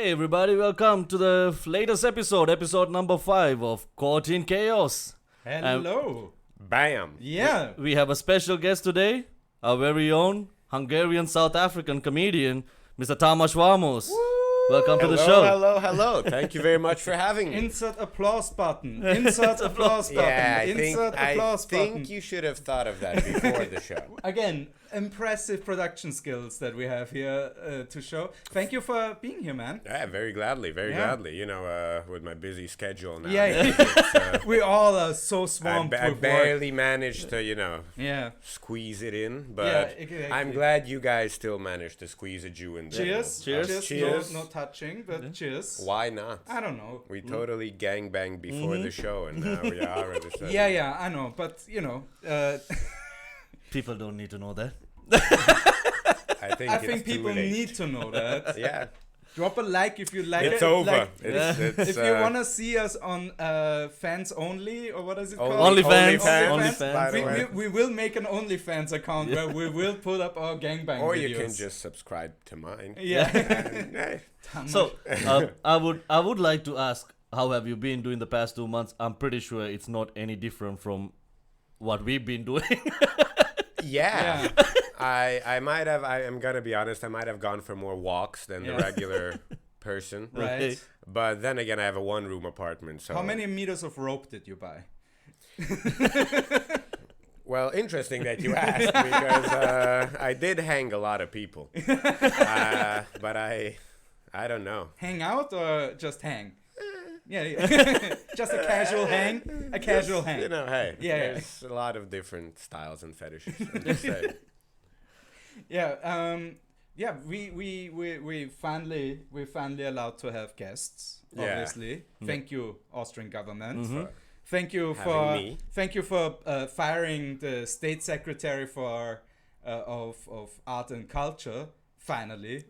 Hey everybody, welcome to the latest episode number 5 of Caught in Chaos. Hello. Bam. Yeah. We have a special guest today, our very own Hungarian South African comedian, Mr. Tamas Vamos. Welcome to the show. Hello. Thank you very much for having me. Insert applause button. Insert applause button. Yeah, I think you should have thought of that before the show. Again, impressive production skills that we have here to show. Thank you for being here, man. Yeah, very gladly. You know, with my busy schedule now. Yeah. We all are so swamped I with barely work. managed to, Yeah. squeeze it in, but Yeah, exactly. I'm glad you guys still managed to squeeze a Jew in there. Cheers. No touching, but cheers. Why not? I don't know. We totally gangbanged before the show, and now we are at the show. Yeah, I know, but you know. People don't need to know that. I think people need to know that. Yeah. Drop a like if you like it. It's over. Like, It's, if you want to see us on fans only, or what is it called? OnlyFans. By the way. We will make an OnlyFans account where we will put up our gangbang Or videos. you can just subscribe to mine. Yeah. So, I would like to ask, how have you been doing the past 2 months? I'm pretty sure it's not any different from what we've been doing. Yeah. I might have, I'm gonna be honest, I might have gone for more walks than the regular person. Right. But then again, I have a one-room apartment, so... How many meters of rope did you buy? Well, interesting that you asked, because I did hang a lot of people. But I don't know. Hang out or just hang? Yeah. Just a casual hang? A casual hang. You know, hey, Yeah. there's a lot of different styles and fetishes. I'm just saying. Yeah, we finally allowed to have guests. Yeah. Obviously, thank you, Austrian government. For Thank you having for firing the state secretary for of art and culture. Finally,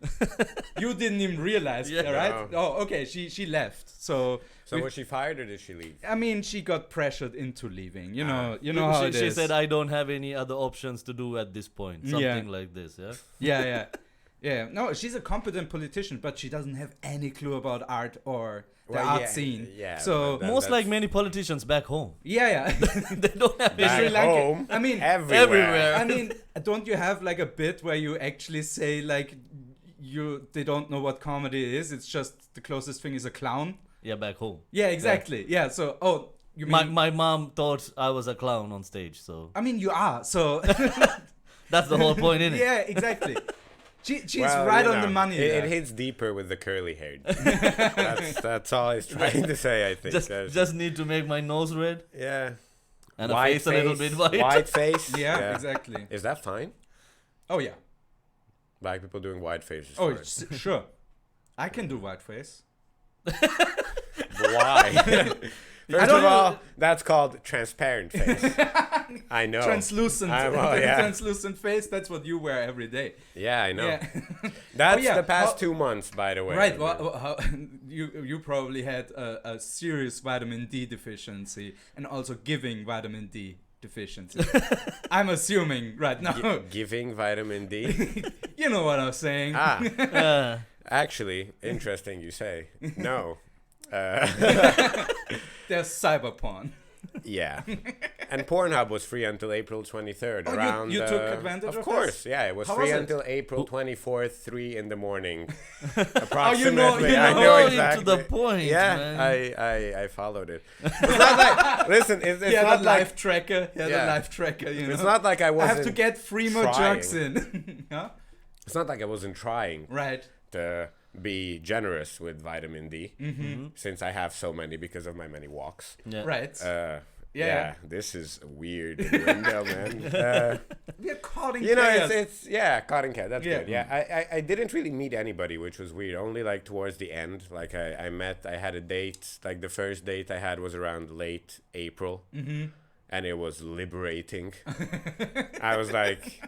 you didn't even realize, right? No. Oh, okay. She left. So was she fired or did she leave? I mean, she got pressured into leaving. You know how it is. She said, "I don't have any other options to do at this point." Something like this, yeah. Yeah. No, she's a competent politician, but she doesn't have any clue about art or the art scene. Yeah. So Most like many politicians back home. yeah. They don't have Back Sri Lanka. home, I mean, everywhere. I mean, don't you have like a bit where you actually say like they don't know what comedy is? It's just the closest thing is a clown. Yeah, back home. Yeah, exactly. Yeah. So you mean My mom thought I was a clown on stage, so I mean you are. So that's the whole point, innit? yeah, exactly. She's Well, right you on know, the money. It there. hits deeper with the curly hair. that's all he's trying to say, I think. Just need to make my nose red yeah. and a face a little bit white. White face. Yeah, exactly. Is that fine? Oh yeah. Black people doing white faces. Oh, fine. sure. I can do whiteface. Why? First of all, that's called transparent face. I know. Translucent. yeah. Translucent face. That's what you wear every day. Yeah, I know. Yeah. That's yeah. the past 2 months, by the way. Right. Well, you probably had a serious vitamin D deficiency and also giving vitamin D deficiency. I'm assuming right now. Giving vitamin D? You know what I was saying. Actually, interesting you say. No. There's cyber porn. Yeah. And Pornhub was free until April 23rd. Oh, around, you took advantage of Of course, this? yeah. It was How free was it? until April 24th, 3 in the morning. Oh, Approximately. you I know know it exactly. to the point, Yeah, man. I followed it. It's not like, listen, it's not the like, life tracker. Yeah, the Yeah. life tracker. You know. it's not like I I wasn't have to get 3 more trying. jugs in. Yeah. It's not like I wasn't trying Right. to be generous with vitamin D, since I have so many because of my many walks. Yeah. Right. Yeah, this is weird window, man. We are caught in You know, chaos. it's caught in cat. That's Yeah. good. Yeah, I didn't really meet anybody, which was weird. Only like towards the end, like I had a date. Like the first date I had was around late April, and it was liberating. I was like,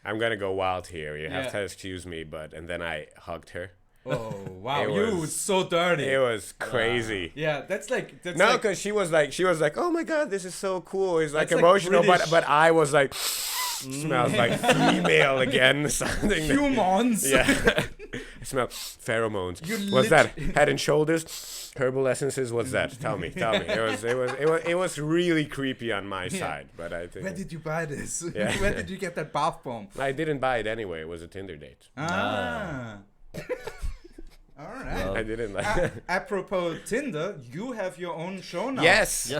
I'm gonna go wild here. You have Yeah. to excuse me, and then I hugged her. Oh wow, It you was- so dirty. It was crazy. Yeah, that's like No, because she was like, oh my god, this is so cool. It's like That's like emotional, British. but I was like, smells like female again, something. humans. Yeah, I smell pheromones. You What's that? Head and Shoulders, herbal essences. What's that? Tell me. It was really creepy on my side, but I think. Where did you buy this? Yeah. Where did you get that bath bomb? I didn't buy it anyway. It was a Tinder date. Ah. All right. Well, I didn't like. Apropos Tinder, you have your own show now. yes.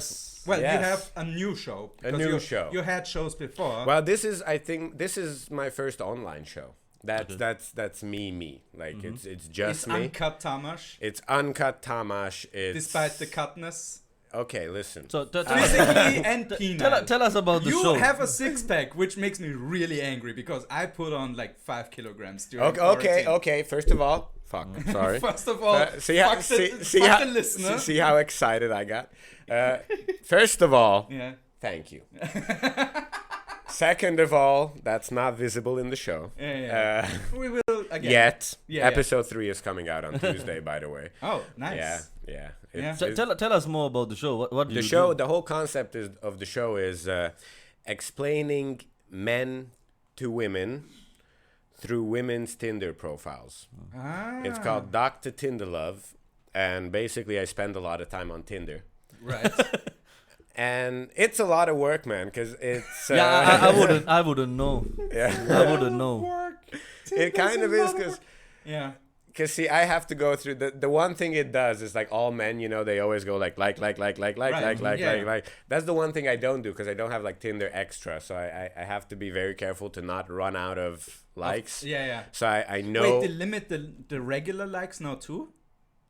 Well, Yes. you have a new show. A because new you, show. You had shows before. Well, I think this is my first online show. That's me. Like it's just it's me. uncut Tamash, It's uncut Tamash. It's despite the cutness. Okay, listen. So Physically and penile. tell us about the show. You have a six-pack, which makes me really angry because I put on like 5 kilograms during Okay, quarantine. okay. First of all, fuck. Sorry. First of all, see fuck the listener. See how excited I got. First of all, Yeah. thank you. Second of all, that's not visible in the show. Yeah. We will again. Yet. Yeah, Episode 3 is coming out on Tuesday, by the way. Oh, nice. Yeah. Yeah. Tell us more about the show. What do The you show, do? the whole concept of the show is explaining men to women through women's Tinder profiles. Ah. It's called Dr. Tinder Love, and basically I spend a lot of time on Tinder. Right. And it's a lot of work, man, because it's... I wouldn't know. Yeah. I wouldn't know. It kind of is, because... Yeah. Because, see, I have to go through... The one thing it does is, like, all men, you know, they always go, like. That's the one thing I don't do, because I don't have, like, Tinder Extra. So I have to be very careful to not run out of likes. Yeah. So I know... Wait, they limit the regular likes now too?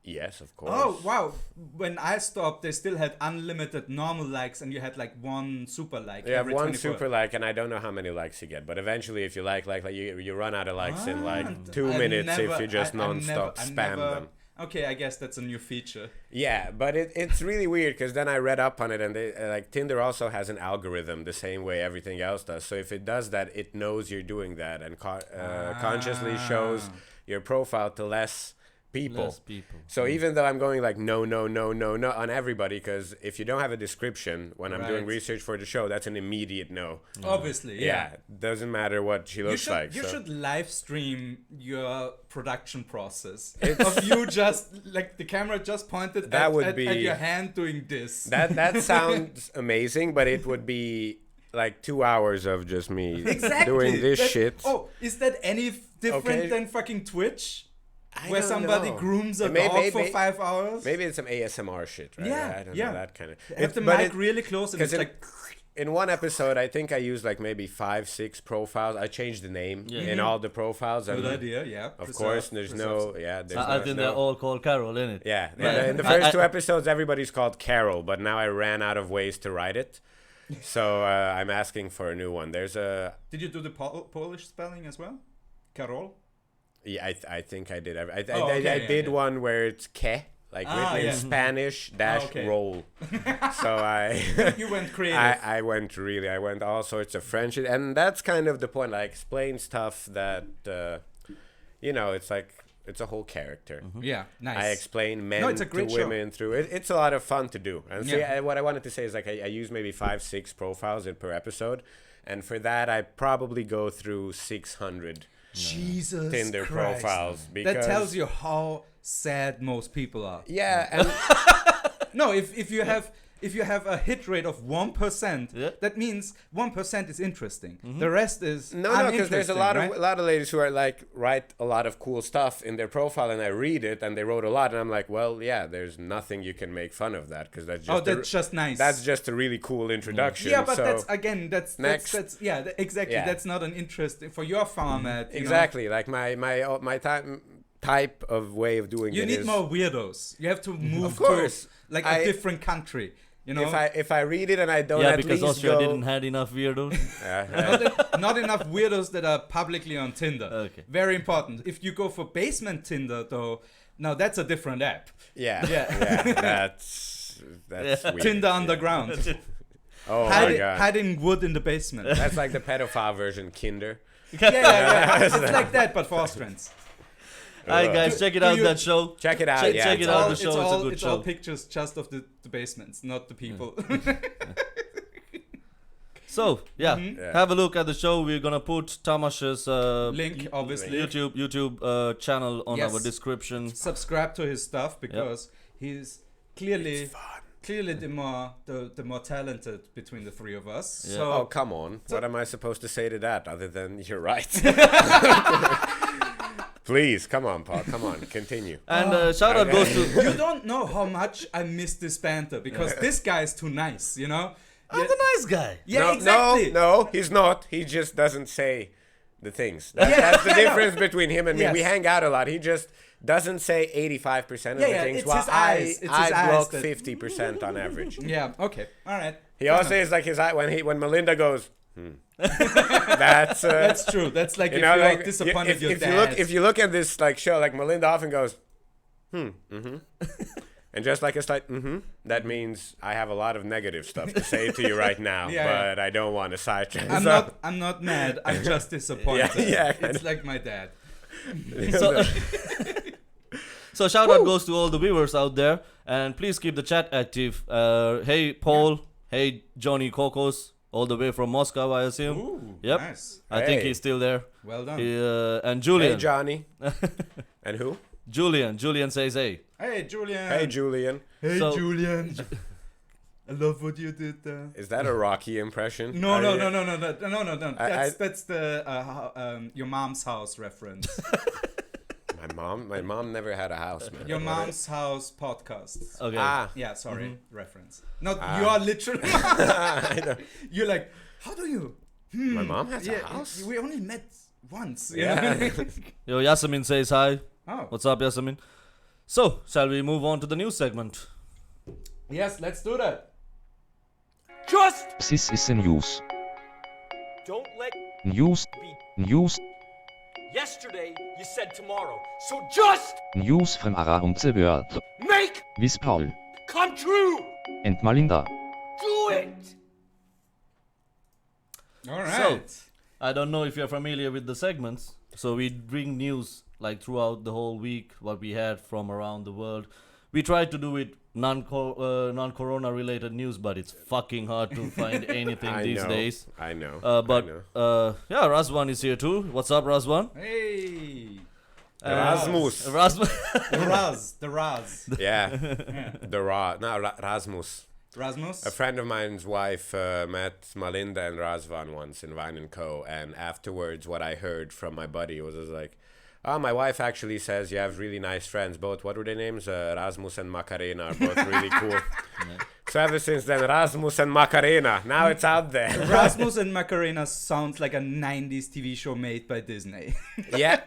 Yes, of course. Oh, wow. When I stopped, they still had unlimited normal likes and you had like one super like. You have every one 24. super like, and I don't know how many likes you get. But eventually, if you like you run out of likes in like 2 minutes if you just non-stop spam them. Okay, I guess that's a new feature. Yeah, but it's really weird because then I read up on it, and they, like Tinder also has an algorithm the same way everything else does. So if it does that, it knows you're doing that and consciously shows your profile to less people. So even though I'm going like no on everybody, because if you don't have a description when I'm doing research for the show, that's an immediate no. Obviously, yeah. Doesn't matter what she looks like. You should live stream your production process of you just like the camera just pointed at your hand doing this. That sounds amazing, but it would be like 2 hours of just me doing this shit. Oh, is that any different than fucking Twitch? Where somebody grooms a Maybe- dog for 5 hours? Maybe it's some ASMR shit, right? Yeah, I don't know, that kind of. Have the mic really close and it's like... In one episode, I think I used like maybe 5-6 profiles. I changed the name in all the profiles. Good idea, yeah. Of course, there's no... Yeah, there's I think they're all called Carol, innit? Yeah, in the first 2 episodes, everybody's called Carol, but now I ran out of ways to write it. So I'm asking for a new one. There's a... Did you do the Polish spelling as well? Carol? Yeah, I think I did. I did one where it's ke, like written in Spanish - roll. So You went creative. I went all sorts of French, and that's kind of the point. I explain stuff that it's like it's a whole character. Yeah, nice. I explain men to women through it. It's a lot of fun to do. And see, what I wanted to say is like I use maybe 5-6 profiles per episode, and for that I probably go through 600. Jesus Tinder Christ. profiles, because that tells you how sad most people are. Yeah, and no, if you have a hit rate of 1%, that means 1% is interesting. The rest is no, because there's a lot of ladies who are like write a lot of cool stuff in their profile, and I read it, and they wrote a lot, and I'm like, well, yeah, there's nothing you can make fun of that, because that's just just nice. That's just a really cool introduction. Yeah, but so that's exactly. Yeah. That's not an interest for your format. Exactly, like my type of way of doing it. You need more weirdos. You have to move of course, to a different country. You know, if I read it and I don't because Austria didn't have enough weirdos. not enough weirdos that are publicly on Tinder. Okay. Very important. If you go for basement Tinder, though, now that's a different app. Yeah. That's weird. Tinder Underground. Oh my god. Hiding wood in the basement. That's like the pedophile version, Kinder. Yeah. It's like that, but for Austrians. Alright, guys, check it out. That show. Check it out. Check it out. The show. It's a good show. It's all pictures just of the basements, not the people. So yeah, Yeah. have a look at the show. We're gonna put Tamash's Link, obviously. YouTube channel on Yes. our description. Subscribe to his stuff because he's clearly the more talented between the three of us. Yeah. So Oh, come on. What am I supposed to say to that other than you're right? Please, come on, Paul. Come on, continue. And shout out goes to. you don't know how much I miss this banter because this guy is too nice, you know? I'm the nice guy. Yeah, no, exactly. No, he's not. He just doesn't say the things. That's the difference between him and me. Yes. We hang out a lot. He just doesn't say 85% of the things, it's while his eyes. It's his I eyes block that- 50% on average. Yeah, okay. All right. He also is like his eye when Malinda goes, That's That's true. That's like you if know, you're like disappointed if your you dad. look if you look at this like show, like Malinda often goes, and just like a slight that means I have a lot of negative stuff to say to you right now, Yeah, but I don't want to sidetrack. I'm not mad. I'm just disappointed. Yeah, It's like my dad. So, so shout out goes to all the viewers out there, and please keep the chat active. Hey Paul, hey Johnny Kokos, all the way from Moscow, I assume. Ooh, Yep. nice. I think Hey. he's still there. Well done. And Julian. Hey Johnny, and who? Julian says hey. Hey, Julian. Hey Julian. Hey, So- Julian. I love what you did there. Is that a Rocky impression? No. I- No. I- That's the your mom's house reference. My mom never had a house, man. Your mom's house podcast. Okay. Yeah, sorry, Mm-hmm. reference. Not your literal. I know. You're like, how do you? My mom has a Yeah, house. we only met once. you Yeah. know? Yo, Yasemin says hi. Oh, What's up, Yasemin? So, shall we move on to the news segment? yes, let's do that. Just This is the news. don't let News. be. News. Yesterday you said tomorrow. So just News from around the world. make With Paul come true. and Malinda. Do it. All right. I don't know if you're familiar with the segments. So we bring news like throughout the whole week, what we had from around the world. We try to do it non-corona related news, but it's fucking hard to find anything I these know. days. I know. But I know. yeah, Razvan is here too. What's up, Razvan? Hey, Rasmus. Razvan. the Raz. Yeah. Rasmus. Rasmus. A friend of mine's wife met Malinda and Razvan once in Vine & Co. And afterwards, what I heard from my buddy was like, oh, my wife actually says you have really nice friends. Both, what were their names? Rasmus and Macarena are both really cool. So ever since then, Rasmus and Macarena. Now it's out there. Rasmus and Macarena sounds like a 90s TV show made by Disney. Yeah.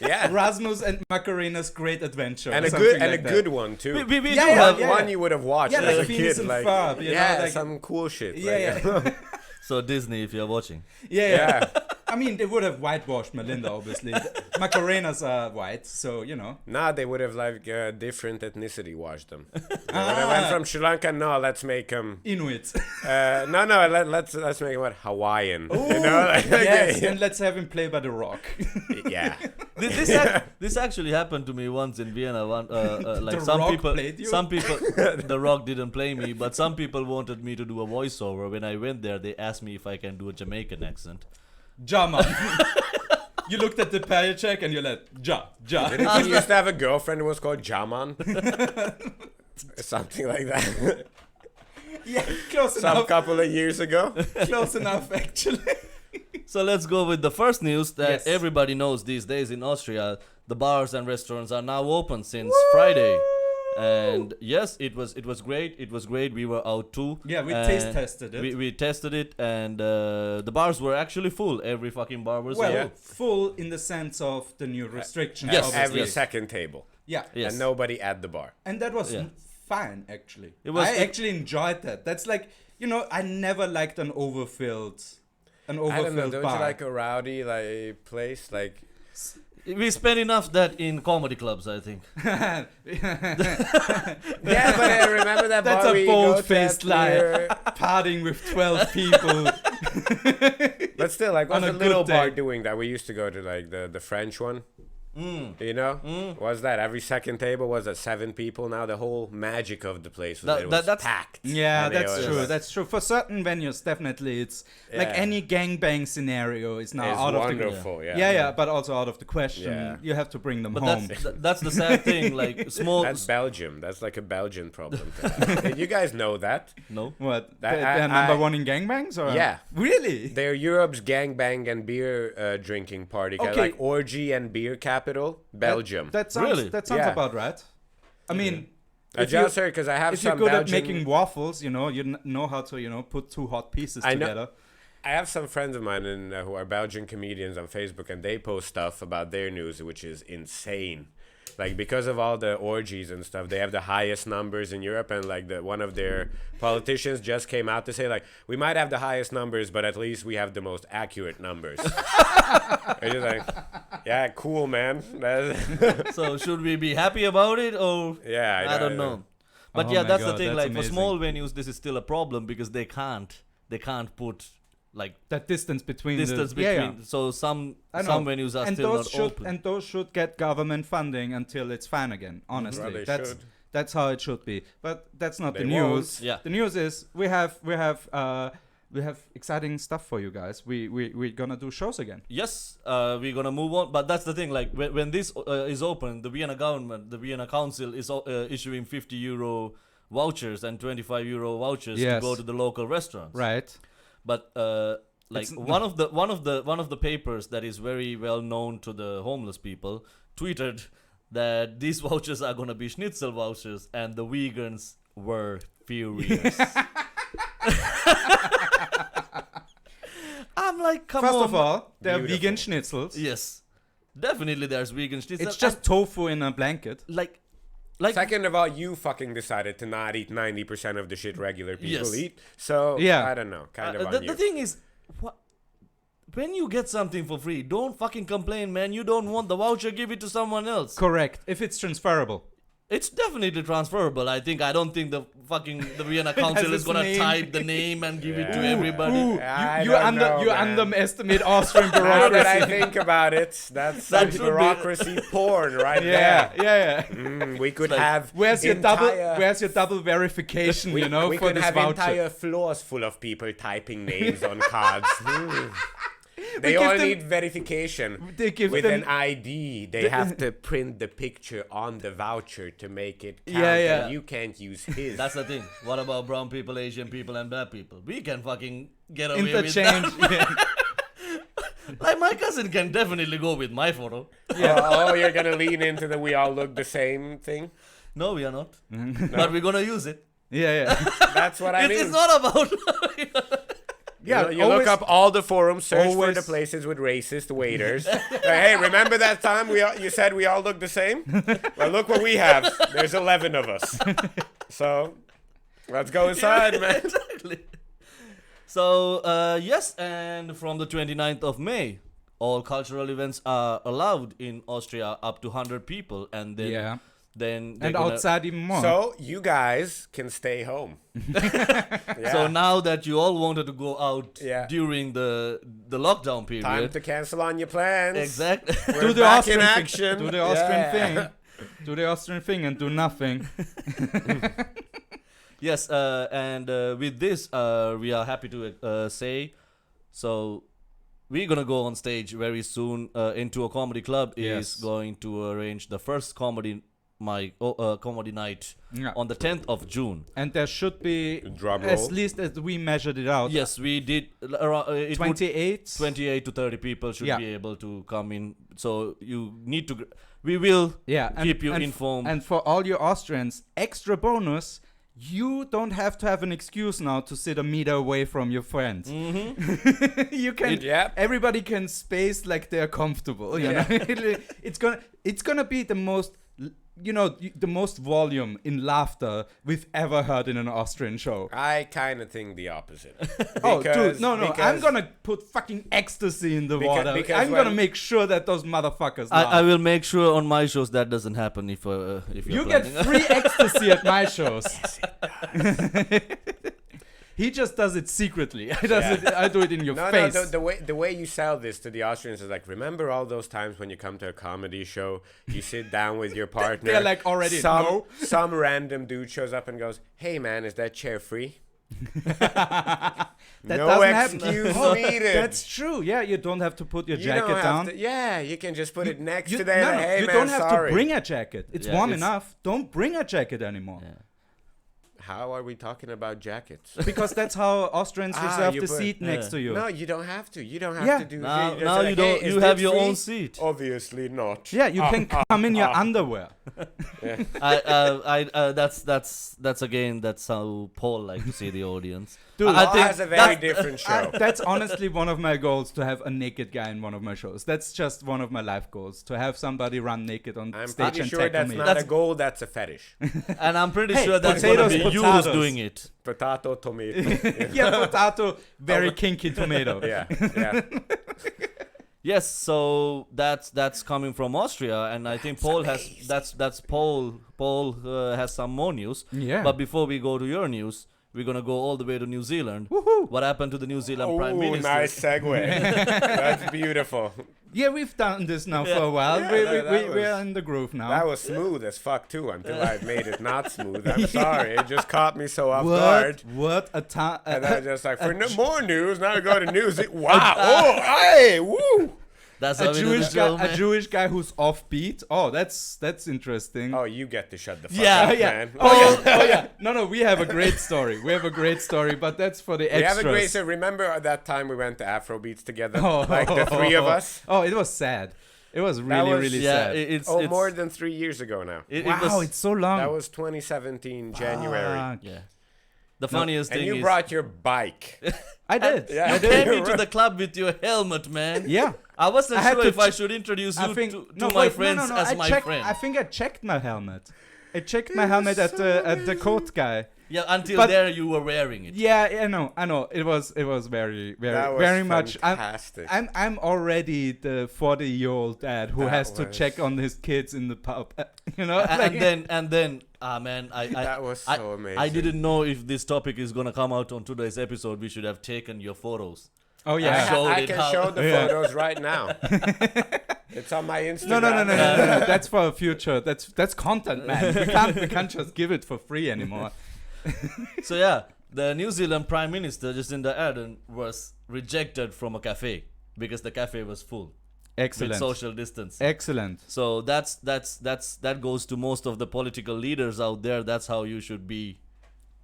Yeah. Rasmus and Macarena's Great Adventure. And or a something good and like a that. good one too. We Yeah, do yeah, have yeah. One you would have watched Yeah, as like a Phineas kid, and like Ferb, you know, yeah, like- some cool shit. Yeah, like, yeah. So Disney, if you're watching. Yeah. I mean, they would have whitewashed Malinda, obviously. Macarenas are white, so, you know. Nah, they would have like different ethnicity washed them. They would have went from Sri Lanka. No, let's make them. Inuit. No, let's make him what Hawaiian. You know, like, Yes, and let's have him play by The Rock. yeah. This actually happened to me once in Vienna. Like The some Rock people, played you? The Rock didn't play me, but some people wanted me to do a voiceover. When I went there, they asked me if I can do a Jamaican accent. Jama. You looked at the paycheck and you're like, Ja. He used to have a girlfriend who was called Jaman. Something like that. Yeah, close Some enough. couple of years ago. Close enough, actually. So let's go with the first news that Yes. everybody knows these days in Austria. The bars and restaurants are now open since Friday. And yes, it was great. It was great. We were out too. Yeah, we And taste tested it. We tested it, and the bars were actually full. Every fucking bar was Well, full. Yeah. full in the sense of the new restrictions. Yes, obviously. Every second table. Yeah. Yes. And nobody at the bar. And that was Yeah. fine, actually. It was- I actually enjoyed that. That's like, you know, I never liked an overfilled I don't know. Don't bar. you like a rowdy like place? Like We spent enough that in comedy clubs, I think. yeah, but I remember that That's bar a we go to bold-faced at lie. near- Partying with 12 people. But still, like, On what's a the little good bar day. doing that? We used to go to like the French one. You know, was that every second table was at 7 people? Now the whole magic of the place was it was that's packed. Yeah, And it that's was- true. That's true. For certain venues, definitely, it's like Yeah. any gangbang scenario is now It's out of the wonderful. yeah, but also out of the question. Yeah. You have to bring them But home. that's the sad thing. Like small. That's Belgium. That's like a Belgian problem. Did you guys know that? No. What? That- They're I- number one in gangbangs, or Yeah. really? They're Europe's gangbang and beer drinking party, Okay. like orgy and beer capital, Belgium. That sounds Really? that sounds Yeah. about right. I mean, I if you- just heard because I have if you're some good Belgian. at making waffles, you know, you know how to, put two hot pieces I know- together. I have some friends of mine who are Belgian comedians on Facebook, and they post stuff about their news, which is insane. Like, because of all the orgies and stuff, they have the highest numbers in Europe, and like one of their politicians just came out to say, like, we might have the highest numbers, but at least we have the most accurate numbers. It's just like, yeah, cool, man. So should we be happy about it or? Yeah, I don't know. But Oh yeah, my that's the God, thing. that's Like for small venues, this is still a problem because they can't put like That distance between distance the, between. Yeah. So some I know. venues are and still those not should open. and those should get government funding until it's fine again. Honestly, Well, they that's should. that's how it should be. But that's not They the won't. news. Yeah. The news is we have exciting stuff for you guys. We're gonna do shows again. Yes, we're gonna move on, but that's the thing. Like when this is open, the Vienna government, the Vienna council is issuing €50 vouchers and €25 vouchers to Yes. go to the local restaurants. Right. But like It's one of the papers that is very well known to the homeless people tweeted that these vouchers are gonna be schnitzel vouchers, and the vegans were furious. I'm like, come First on. of all, they're Beautiful. vegan schnitzels. Yes, definitely there's vegan schnitzel. It's just tofu in a blanket. and, like Second of all, you fucking decided to not eat 90% of the shit regular people Yes. eat. So, Yeah. I don't know. Kind of on the you. thing is, when you get something for free, don't fucking complain, man. You don't want the voucher, give it to someone else. Correct. If it's transferable. It's definitely transferable. I don't think the Vienna Council is its gonna name. type the name and give it to Yeah. everybody. I you don't know, you man. underestimate Austrian Now that bureaucracy. I think about it, that's That some should be- bureaucracy porn right yeah, there. yeah. We could like, have Where's your entire- double verification? we for could this have voucher. entire floors full of people typing names on cards. They give all them- need verification. They give with them- an ID. They have to print the picture on the voucher to make it count. Yeah, yeah. And you can't use his. That's the thing. What about brown people, Asian people, and black people? We can fucking get away with Interchange. that. Like my cousin can definitely go with my photo. Oh, you're gonna lean into the we all look the same thing? No, we are not. But we're gonna use it. yeah. That's what I mean. It's not about. Yeah, You look up all the forums, search for always- the places with racist waiters. Hey, remember that time you said we all look the same? Well, look what we have. There's 11 of us. So, let's go inside, man. Exactly. So, yes, and from the 29th of May, all cultural events are allowed in Austria up to 100 people, and then Yeah. then they're And gonna- outside even more. So, you guys can stay home. Yeah. So now that you all wanted to go out Yeah. during the lockdown period, Time to cancel on your plans. exactly. We're do the back Austrian in thing. action. Do the Austrian Yeah. thing. Do the Austrian thing and do nothing. Yes, and with this, we are happy to say, so we're gonna go on stage very soon. N2O Comedy Club is Yes. going to arrange the first comedy night Yeah. on the 10th of June. And there should be, Drum roll. at least as we measured it out, Yes, we did. Around, 28. 28 to 30 people should Yeah. be able to come in. So you need to. We will Yeah, keep you informed. And for all you Austrians, extra bonus, you don't have to have an excuse now to sit a meter away from your friends. You can. Yep. Everybody can space like they're comfortable. You know, it's gonna be the most. The most volume in laughter we've ever heard in an Austrian show. I kind of think the opposite. Oh, dude, no, I'm because- gonna put fucking ecstasy in the water. because I'm when- gonna make sure that those motherfuckers I laugh. will make sure on my shows that doesn't happen if you're You get planning. free ecstasy at my shows. He just does it secretly. I do it in your face. No, the way you sell this to the Austrians is like, remember all those times when you come to a comedy show, you sit down with your partner. They're like already, some random dude shows up and goes, "Hey man, is that chair free?" That no doesn't excuse happen. needed. That's true. Yeah, you don't have to put your jacket down. You can just put it next to No, them. Hey you man, don't have sorry. to bring a jacket. It's Yeah, warm it's- enough. Don't bring a jacket anymore. Yeah. How are we talking about jackets? Because that's how Austrians reserve you the put- seat next to you. No, you don't have to. You don't have Yeah. to do. Now, just now like, you don't. "Hey, is You have this your free?" own seat. Obviously not. Yeah, you can come in your underwear. That's how Paul likes to see the audience. Dude, I Paul think has a very different show. That's honestly one of my goals, to have a naked guy in one of my shows. That's just one of my life goals, to have somebody run naked on I'm stage pretty and sure tackle that's me. not a goal, that's a fetish. And I'm pretty Hey, sure that's going to potatoes, be you who's potatoes. doing it. Potato, tomato. Yeah, potato, very kinky tomato. yeah. Yes, so that's coming from Austria, and I think Paul has Paul has some more news. Yeah. But before we go to your news, we're gonna go all the way to New Zealand. Woohoo. What happened to the New Zealand Prime Oh, Minister? nice segue. That's beautiful. Yeah, we've done this now for a while. Yeah, we that we're was- in the groove now. That was smooth as fuck too until I made it not smooth. I'm sorry. It just caught me so off guard. What a time. And I was just like, for more news, now we go to news. Wow. Oh, hey, woo. That's how a we do the Jewish show, guy, man. a Jewish guy who's offbeat. Oh, that's interesting. Oh, you get to shut the fuck Yeah, up, yeah. man. Oh yeah. No, we have a great story. But that's for the We extras. have a great. So remember that time we went to Afrobeats together, Oh. like the three of us. Oh, it was sad. It was really, was- really Yeah, sad. it's More than 3 years ago now. it Wow, was, it's so long. That was 2017 January. Fuck. yeah. The funniest And thing you is brought your bike. I did. Yeah. you came into the club with your helmet, man. Yeah. I wasn't I had sure to if I should introduce you to my wait, friends as I my checked, friend. I think I checked my helmet. I checked my helmet at the coat guy. Yeah, until But- there you were wearing it. Yeah, I know. It was very, That was very much. fantastic. I'm already the 40-year-old dad who That has to was- check on his kids in the pub. You know, And then, man, That was so amazing. I didn't know if this topic is gonna come out on today's episode. We should have taken your photos. Oh I, yeah. showed I it can how- show the Yeah. photos right now. It's on my Instagram. No. That's for a future. That's content, man. We can't just give it for free anymore. So yeah, the New Zealand Prime Minister Jacinda Ardern was rejected from a cafe because the cafe was full with Excellent. social distance. Excellent. So that goes to most of the political leaders out there. That's how you should be,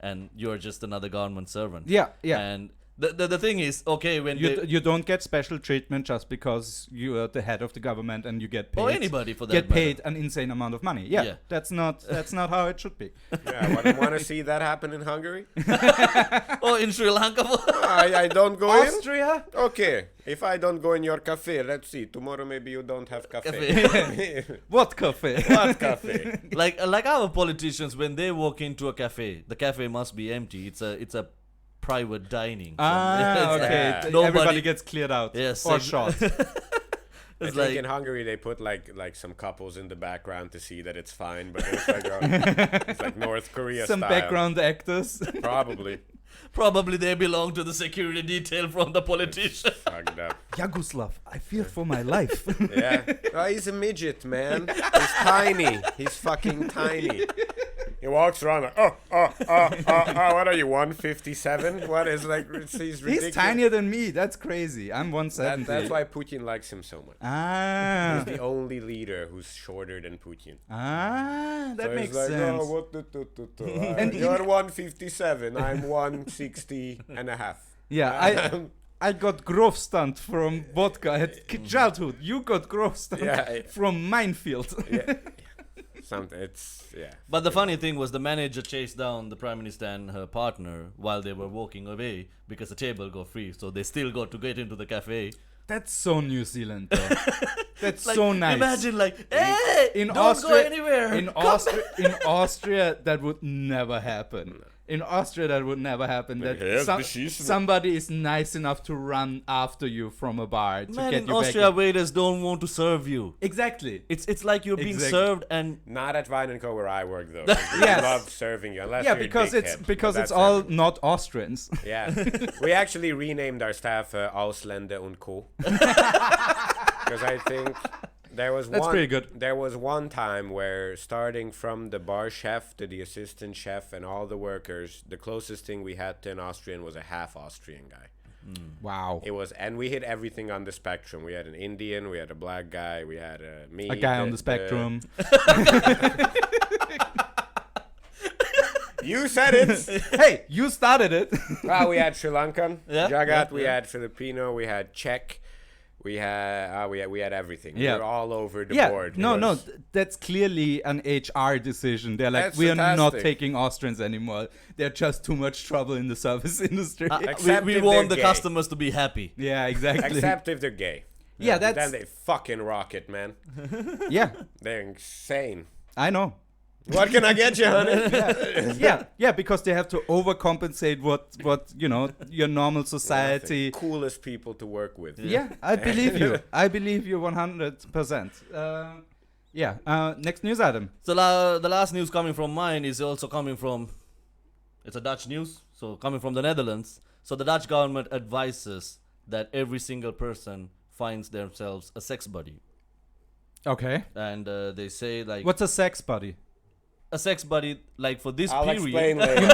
and you're just another government servant. Yeah. And the thing is, okay, when You don't get special treatment just because you are the head of the government and you get paid. or anybody for that get matter. paid an insane amount of money. Yeah, Yeah. that's not how it should be. Yeah, want to see that happen in Hungary? Oh, in Sri Lanka. I don't go in? Austria? Okay. If I don't go in your cafe, let's see. Tomorrow maybe you don't have cafe. What cafe? What cafe? like our politicians, when they walk into a cafe, the cafe must be empty. It's a private dining. Ah, It's okay. Yeah. Nobody- Everybody gets cleared out. Yes, Or ex- shot. I It's think like in Hungary they put like some couples in the background to see that it's fine, but it's like, it's like North Korea Some style. background actors. Probably they belong to the security detail from the politician. fucked up. Yaguslav, I fear for my life. Yeah. Oh, he's a midget, man. He's tiny. He's fucking tiny. He walks around like, what are you, 157? What is like, he's ridiculous. He's tinier than me. That's crazy. I'm 170. That's why Putin likes him so much. Ah. He's the only leader who's shorter than Putin. Ah, that So makes he's like, sense. Oh, And you're 157. I'm 160 and a half. Yeah, I got growth stunt from vodka at childhood. You got growth stunt Yeah. from minefield. Yeah. Something. It's yeah. But the funny thing was the manager chased down the prime minister and her partner while they were walking away because the table got free. So they still got to get into the cafe. That's so New Zealand, though. That's Like, so nice. Imagine like, hey, in don't Austria, go anywhere. In Austria, that would never happen. In Austria, that would never happen. That Yes, beschissen. somebody is nice enough to run after you from a bar to Man, get in you Austria, back in. waiters don't want to serve you. Exactly. It's like you're being Exact- served and Not at Wine & Co. where I work though. We Yes. love serving you unless Yeah, you're a because it's dickhead, because but it's that's all everything. not Austrians. Yeah, we actually renamed our staff Ausländer und Co. Because I think That's pretty good. There was one time where starting from the bar chef to the assistant chef and all the workers, the closest thing we had to an Austrian was a half Austrian guy. Wow. It was, and we hit everything on the spectrum. We had an Indian, we had a black guy, we had me, A guy on the spectrum. You said it. Hey, you started it. Well, we had Sri Lankan, Yeah, Jagat, yeah, we yeah. had Filipino, we had Czech, we had everything. Yeah. We were all over the Yeah, board. It no, was- that's clearly an HR decision. They're like, That's we are not fantastic. taking Austrians anymore. They're just too much trouble in the service industry. Except we if want they're the gay. customers to be happy. Yeah, exactly. Except if they're gay. Yeah, Then that's they fucking rock it, man. yeah. They're insane. I know. What can I get you, honey? Yeah, because they have to overcompensate what your normal society. Coolest people to work with. Yeah, I believe you. I believe you 100%. Next news item. So the last news coming from mine is also coming from, it's a Dutch news, so coming from the Netherlands. So the Dutch government advises that every single person finds themselves a sex buddy. Okay. And they say like What's a sex buddy? a sex buddy like for this I'll period. explain later.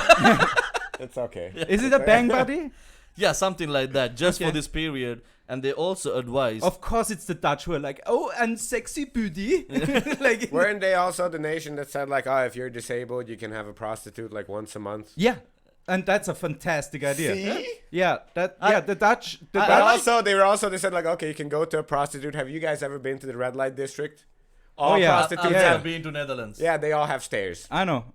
It's okay. Is it a bang buddy? Yeah, something like that, just Okay. for this period. And they also advise Of course, it's the Dutch who are like, oh, and sexy booty. Like, Weren't they also the nation that said like, oh, if you're disabled, you can have a prostitute like once a month? yeah, and that's a fantastic idea. See? Yeah, the Dutch. But Dutch. they said like, okay, you can go to a prostitute. Have you guys ever been to the red light district? Oh, All yeah. prostitutes. I Yeah. have been to Netherlands. Yeah, they all have stairs. I know.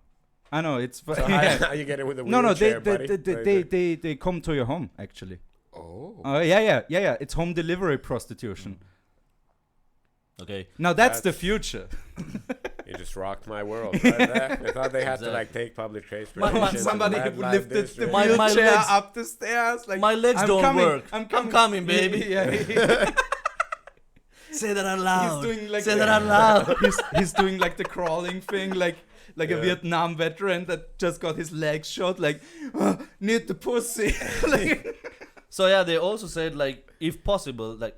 It's So how you get it with a no, wheelchair, they come to your home actually. Oh. Yeah. It's home delivery prostitution. Okay. Now that's the That's- future. You just rocked my world right there. I thought they had to like take public transportation. to the Somebody red who light lifted the district. My wheelchair legs- up the stairs. Like My legs I'm don't coming, work. I'm coming, baby. Yeah. Say that out loud. He's doing like Say that out loud. he's doing like the crawling thing, like a Vietnam veteran that just got his legs shot. Like, need the pussy. Like, So yeah, they also said like if possible, like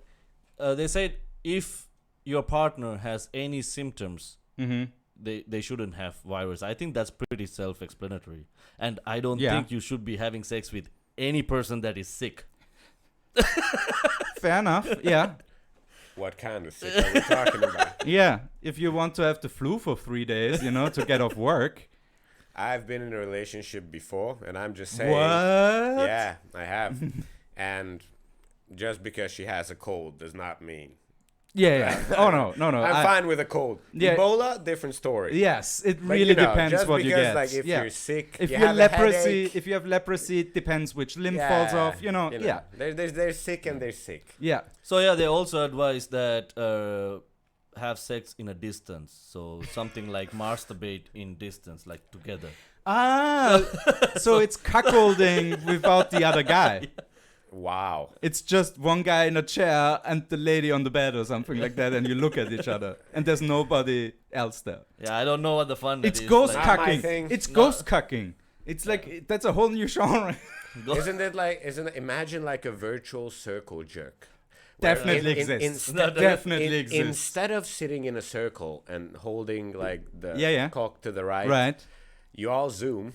they said if your partner has any symptoms, they shouldn't have virus. I think that's pretty self-explanatory, and I don't Yeah. think you should be having sex with any person that is sick. fair enough. Yeah. What kind of sick are we talking about? Yeah. If you want to have the flu for 3 days, to get off work. I've been in a relationship before, and I'm just saying. What? Yeah, I have. And just because she has a cold does not mean. Yeah. Oh no. I'm fine with a cold. Yeah. Ebola, different story. Yes, it But, really you know, depends just what you because, get. like, if yeah. you're sick, if you you're have a leprosy, headache, if you have leprosy, it depends which lymph yeah, falls off. you know, Yeah. They're sick and they're sick. Yeah. So yeah, they also advise that have sex in a distance. So something like masturbate in distance, like together. Ah, so it's cuckolding without the other guy. Wow. It's just one guy in a chair and the lady on the bed or something like that, and you look at each other, and there's nobody else there. Yeah, I don't know what the fun that It's is. ghost Not my cucking. thing. It's No. ghost cucking. It's like that's a whole new genre. Imagine like a virtual circle jerk. Where Definitely in- exists. instead- Definitely in- exists. Instead of sitting in a circle and holding like the Yeah. cock to the right, Right. you all zoom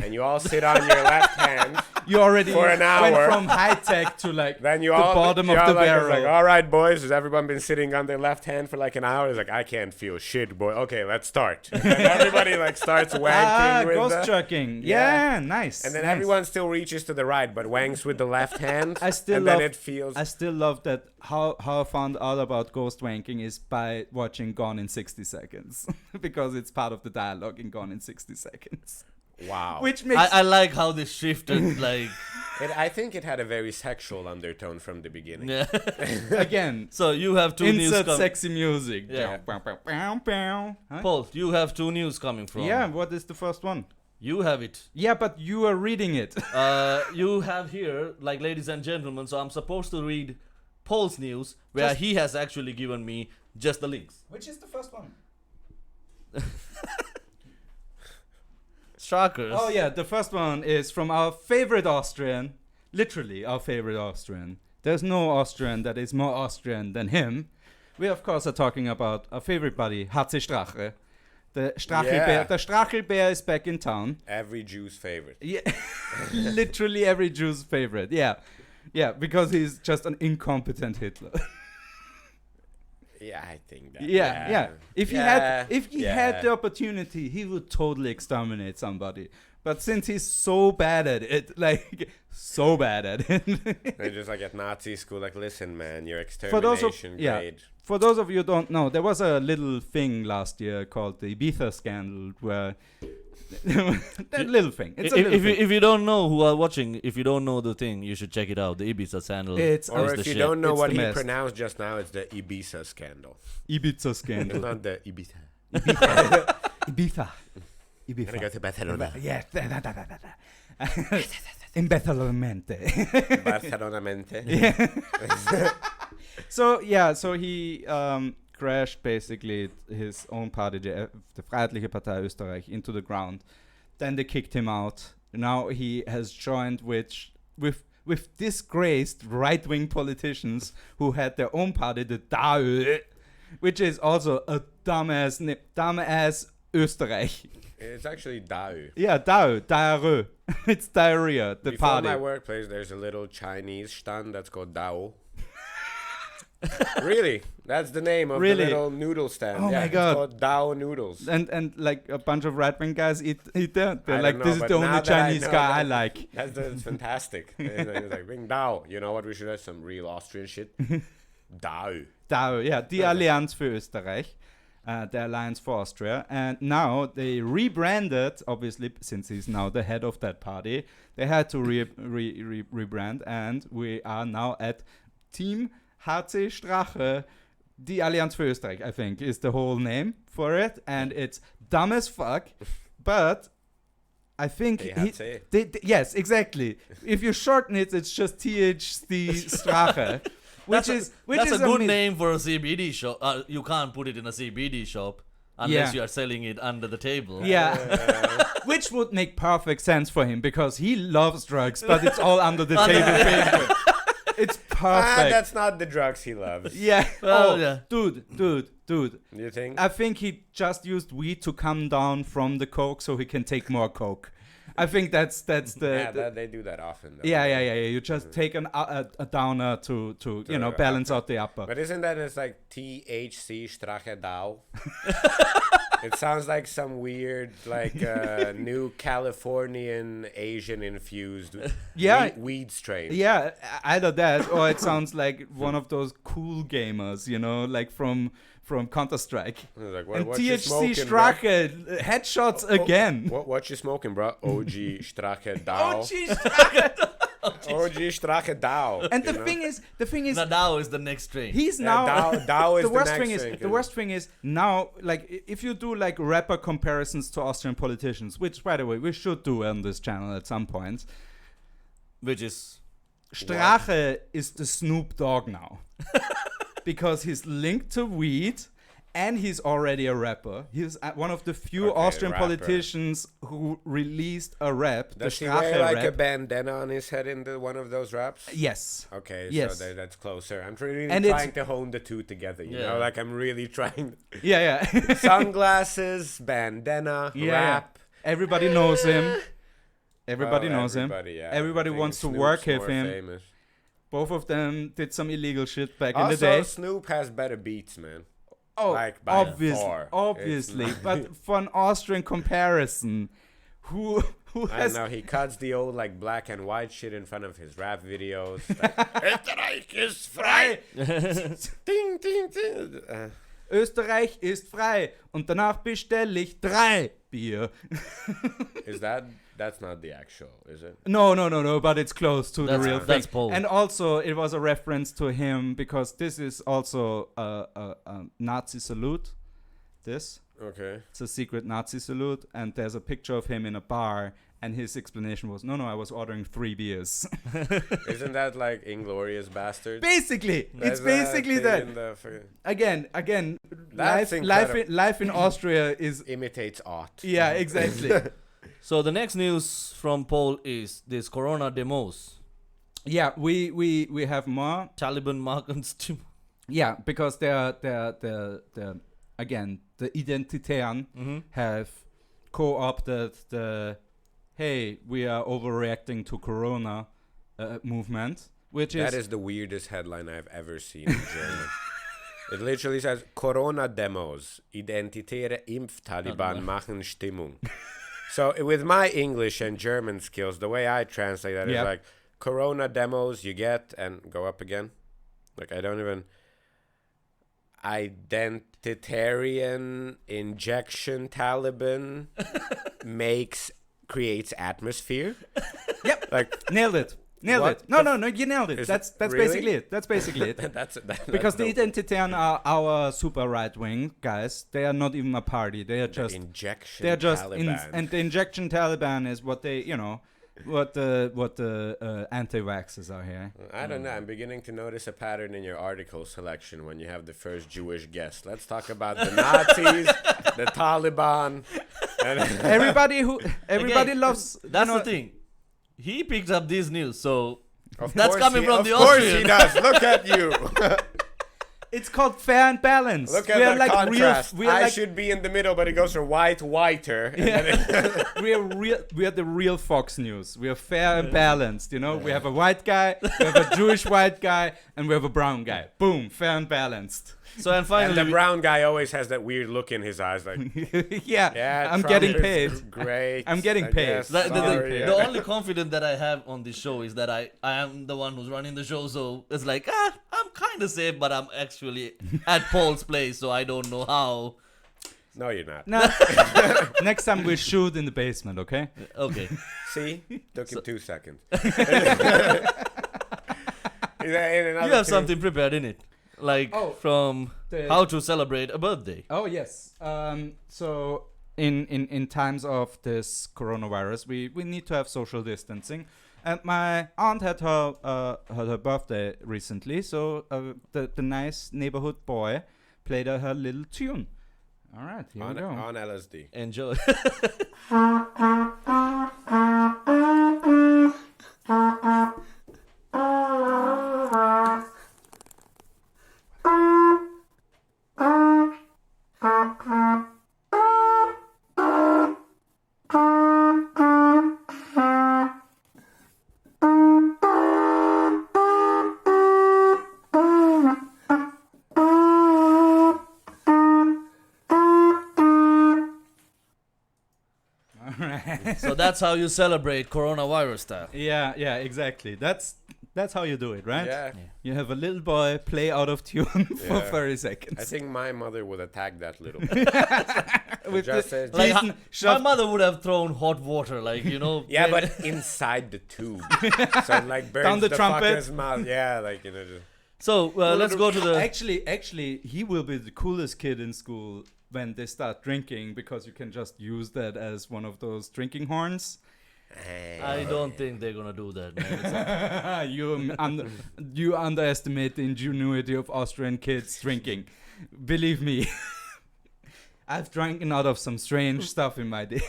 and you all sit on your left hand. You already For an went hour. from high tech to like Then you the all bottom you of all the like, it's barrel. like, all right, boys, has everyone been sitting on their left hand for like an hour? It's like, I can't feel shit, boy. Okay, let's start. And everybody like starts wanking with ghost the, jerking. Yeah. Yeah, nice. and then nice. everyone still reaches to the right, but wanks with the left hand. I still and love. then it feels. I still love that. How I found out about ghost wanking is by watching Gone in 60 Seconds, because it's part of the dialogue in Gone in 60 Seconds. Wow. Which makes I like how this shifted. Like, I think it had a very sexual undertone from the beginning. yeah. again So you have two news insert coming. sexy music. Yeah. Bow, bow, bow, bow. Huh? Paul, you have two news coming from. Yeah, what is the first one? You have it. Yeah, but you are reading it. You have here, like, ladies and gentlemen, so I'm supposed to read Paul's news, where he has actually given me just the links. Which is the first one? Shockers. Oh yeah, the first one is from our favorite Austrian. Literally our favorite Austrian. There's no Austrian that is more Austrian than him. We of course are talking about our favorite buddy, HC Strache. The Strachelbär is back in town. Every Jew's favorite. Yeah, literally every Jew's favorite. Yeah, because he's just an incompetent Hitler. Yeah, I think that. Yeah. If he had the opportunity, he would totally exterminate somebody. But since he's so bad at it, like so bad at it. They're just like at Nazi school, like, listen, man, your For those extermination grade. For those of you who don't know, there was a little thing last year called the Ibiza scandal where that little thing. It's a little thing. If you don't know who are watching, if you don't know the thing, you should check it out. The Ibiza scandal. Or if you don't know It's what the he best. pronounced just now, it's the Ibiza scandal. Ibiza It's scandal. not the Ibiza. Ibiza. Gonna go to Barcelona. Yeah. Imbecilmente. Barcelona mente. So he crashed basically his own party, the Freiheitliche Partei Österreich, into the ground. Then they kicked him out. Now he has joined with disgraced right-wing politicians who had their own party, the DAÖ, which is also a dumbass Österreich. It's actually DAÖ. Yeah, DAÖ. It's diarrhea, the Before party. my workplace, there's a little Chinese stand that's called Dao. Really? That's the name of Really? the little noodle stand. Oh yeah, my it's God. called Dao noodles. And like a bunch of right-wing guys eat that. They're I like, don't this know, is the but now only that I Chinese know guy I that- like. That's fantastic. It's like, bring Dao. You know what? We should have some real Austrian shit. Dao. DAÖ, yeah, Die Allianz für Österreich, the Alliance for Austria. And now they rebranded, obviously, since he's now the head of that party, they had to rebrand, and we are now at Team HC Strache. Die Allianz für Österreich, I think, is the whole name for it, and it's dumb as fuck, but I think yes, exactly. If you shorten it, it's just THC Strache. Which is a good name for a CBD shop. You can't put it in a CBD shop unless you are selling it under the table. Yeah. Which would make perfect sense for him because he loves drugs, but it's all under the table. It's perfect. That's not the drugs he loves. Yeah. Well, yeah. Dude. You think? I think he just used weed to come down from the coke so he can take more coke. I think that's the they do that often. Though. Yeah. You just take a downer to balance out the upper. But isn't that it's like THC Strache Dao? It sounds like some weird, like new Californian Asian infused weed strain. Yeah, either that or it sounds like one of those cool gamers, like from Counter-Strike. Like, and what you THC smoking, Strache, headshots again. What you smoking, bro? OG Strache Dao. OG Strache Dao. And the thing is, Nadao is the next train. he's now. Dao is the the worst next thing is thing. the worst thing is now, like, if you do like rapper comparisons to Austrian politicians, which by the way we should do on this channel at some point. Which is Strache is the Snoop Dogg now. Because he's linked to weed and he's already a rapper. He's one of the few Austrian rapper. politicians who released a rap. Does the he Strache wear like rap. a bandana on his head in one of those raps? Yes. Okay, Yes. so that's closer. I'm really And trying to hone the two together, you Yeah. know? Like, I'm really trying. Yeah. Sunglasses, bandana, rap. Everybody knows him. Everybody knows him. Yeah. Everybody I think wants to Snoop's work with more him. famous. Both of them did some illegal shit back in Also, the day. Snoop has better beats, man. Oh, like by far. obviously. It's But for an Austrian comparison, who I has... don't know, he cuts the old like black and white shit in front of his rap videos. Like, Österreich ist frei! Ding, ding, ding. Österreich ist frei und danach bestelle ich 3 Bier. That's not the actual, is it? No, but it's close to the real thing. That's Paul. And also, it was a reference to him because this is also a Nazi salute. This. Okay. It's a secret Nazi salute, and there's a picture of him in a bar, and his explanation was, no, I was ordering 3 beers. Isn't that like Inglorious Bastards? Basically, There's it's basically thing that. in the Again, That's life in Austria is... imitates art. Yeah, exactly. So the next news from Paul is this Corona demos. Yeah, we have more. Taliban Markens. Yeah, because they're again, the Identitären have co-opted the hey, we are overreacting to Corona movement, which That is the weirdest headline I've ever seen in German. It literally says Corona demos, identitäre Impf-Taliban machen Stimmung. So with my English and German skills, the way I translate that is like Corona demos you get, and go up again. Like I don't even... Identitarian injection Taliban creates atmosphere. Yep. Like nailed it. What No, you nailed it. Is That's really? basically it. That's basically it. Because the Identitären are our super right wing guys. They are not even a party. They are just injection. they're just Taliban. and the injection Taliban is what they, what the anti-vaxxers are here. I don't know. I'm beginning to notice a pattern in your article selection when you have the first Jewish guest. Let's talk about the Nazis, the Taliban, and Everybody Again, loves. That's the thing. He picked up this news, so Of that's course coming he- from of the course Austrian. he does. Look at you. It's called fair and balanced. Look at we are that like contrast. real. We are I like should be in the middle, but it goes from white, whiter. And then we are real. We are the real Fox News. We are fair and balanced. We have a white guy, we have a Jewish white guy, and we have a brown guy. Boom, fair and balanced. So and and finally, the brown guy always has that weird look in his eyes, like, Yeah, I'm Trump getting is paid. Great. I'm getting I paid. guess. the Sorry. the only confidence that I have on this show is that I am the one who's running the show, so it's like I'm kind of safe, but I'm actually at Paul's place, so I don't know how. No, you're not. No. Next time we'll shoot in the basement, okay? Okay. See? Took him 2 seconds. You have something prepared in it, like from how to celebrate a birthday. Oh yes. So in times of this coronavirus, we need to have social distancing. And my aunt had her birthday recently, so the nice neighborhood boy played her little tune. All right, here we go. On LSD. Enjoy. So that's how you celebrate coronavirus style. Yeah, exactly. That's how you do it, right? Yeah. You have a little boy play out of tune for Yeah. 30 seconds. I think my mother would attack that little. With just the- says- Like Jason my shoved- mother would have thrown hot water, like Yeah, but inside the tube. So it like burns Down the trumpet. fucker's mouth. Yeah, like, just... So let's go to the. Actually, he will be the coolest kid in school when they start drinking, because you can just use that as one of those drinking horns. I don't think they're gonna do that, man. You underestimate the ingenuity of Austrian kids drinking. Believe me. I've drinking out of some strange stuff in my day.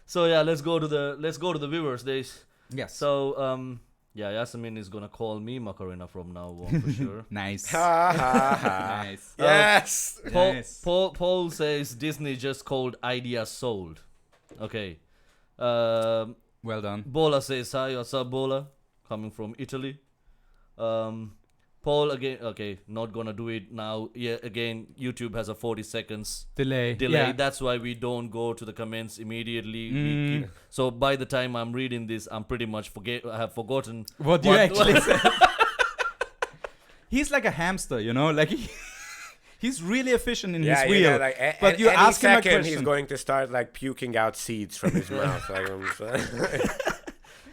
So yeah, let's go to the viewers days. Yes. So Yasemin is gonna call me Macarena from now on for sure. Nice. Ha, ha, ha. Nice. Yes! Nice. Paul says Disney just called idea sold. Okay. Well done. Bola says hi, what's up, Bola? Coming from Italy. Paul again. Okay, not gonna do it now. Yeah, again, YouTube has a 40 seconds Delay. delay. Yeah. That's why we don't go to the comments immediately. Mm. So by the time I'm reading this, I'm pretty much I have forgotten What you actually said. He's like a hamster, like he's really efficient in his wheel. like, but you any ask him a second, question. he's going to start like puking out seeds from his mouth.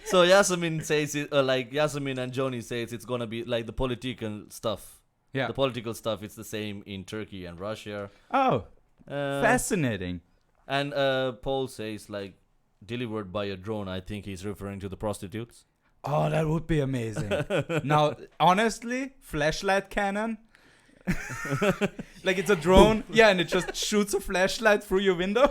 So Yasemin says Yasemin and Johnny says it's gonna be like the political stuff. The political stuff, it's the same in Turkey and Russia. Oh, Uh, fascinating. And Paul says, like, delivered by a drone. I think he's referring to the prostitutes. Oh, that would be amazing. Now, honestly, flashlight cannon. Like it's a drone. Yeah, and it just shoots a flashlight through your window.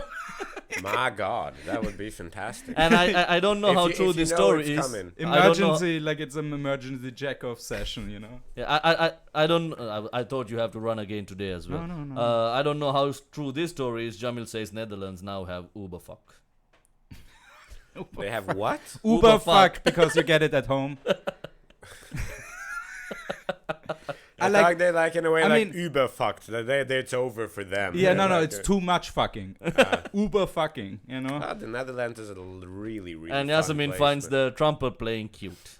My God, that would be fantastic. And I don't know how true this story is. Coming. Emergency, like it's an emergency jack-off session, you know? Yeah, I don't. I thought you have to run again today as well. No. I don't know how true this story is. Jamil says Netherlands now have Uber fuck. They have what? Uber fuck, because you get it at home. I like they like in a way I like mean, Uber fucked. That it's over for them. Yeah, no, like, it's too much fucking. Uber fucking, you know? The Netherlands is a really, really And fun Yasemin place, finds but- the trumpet playing cute.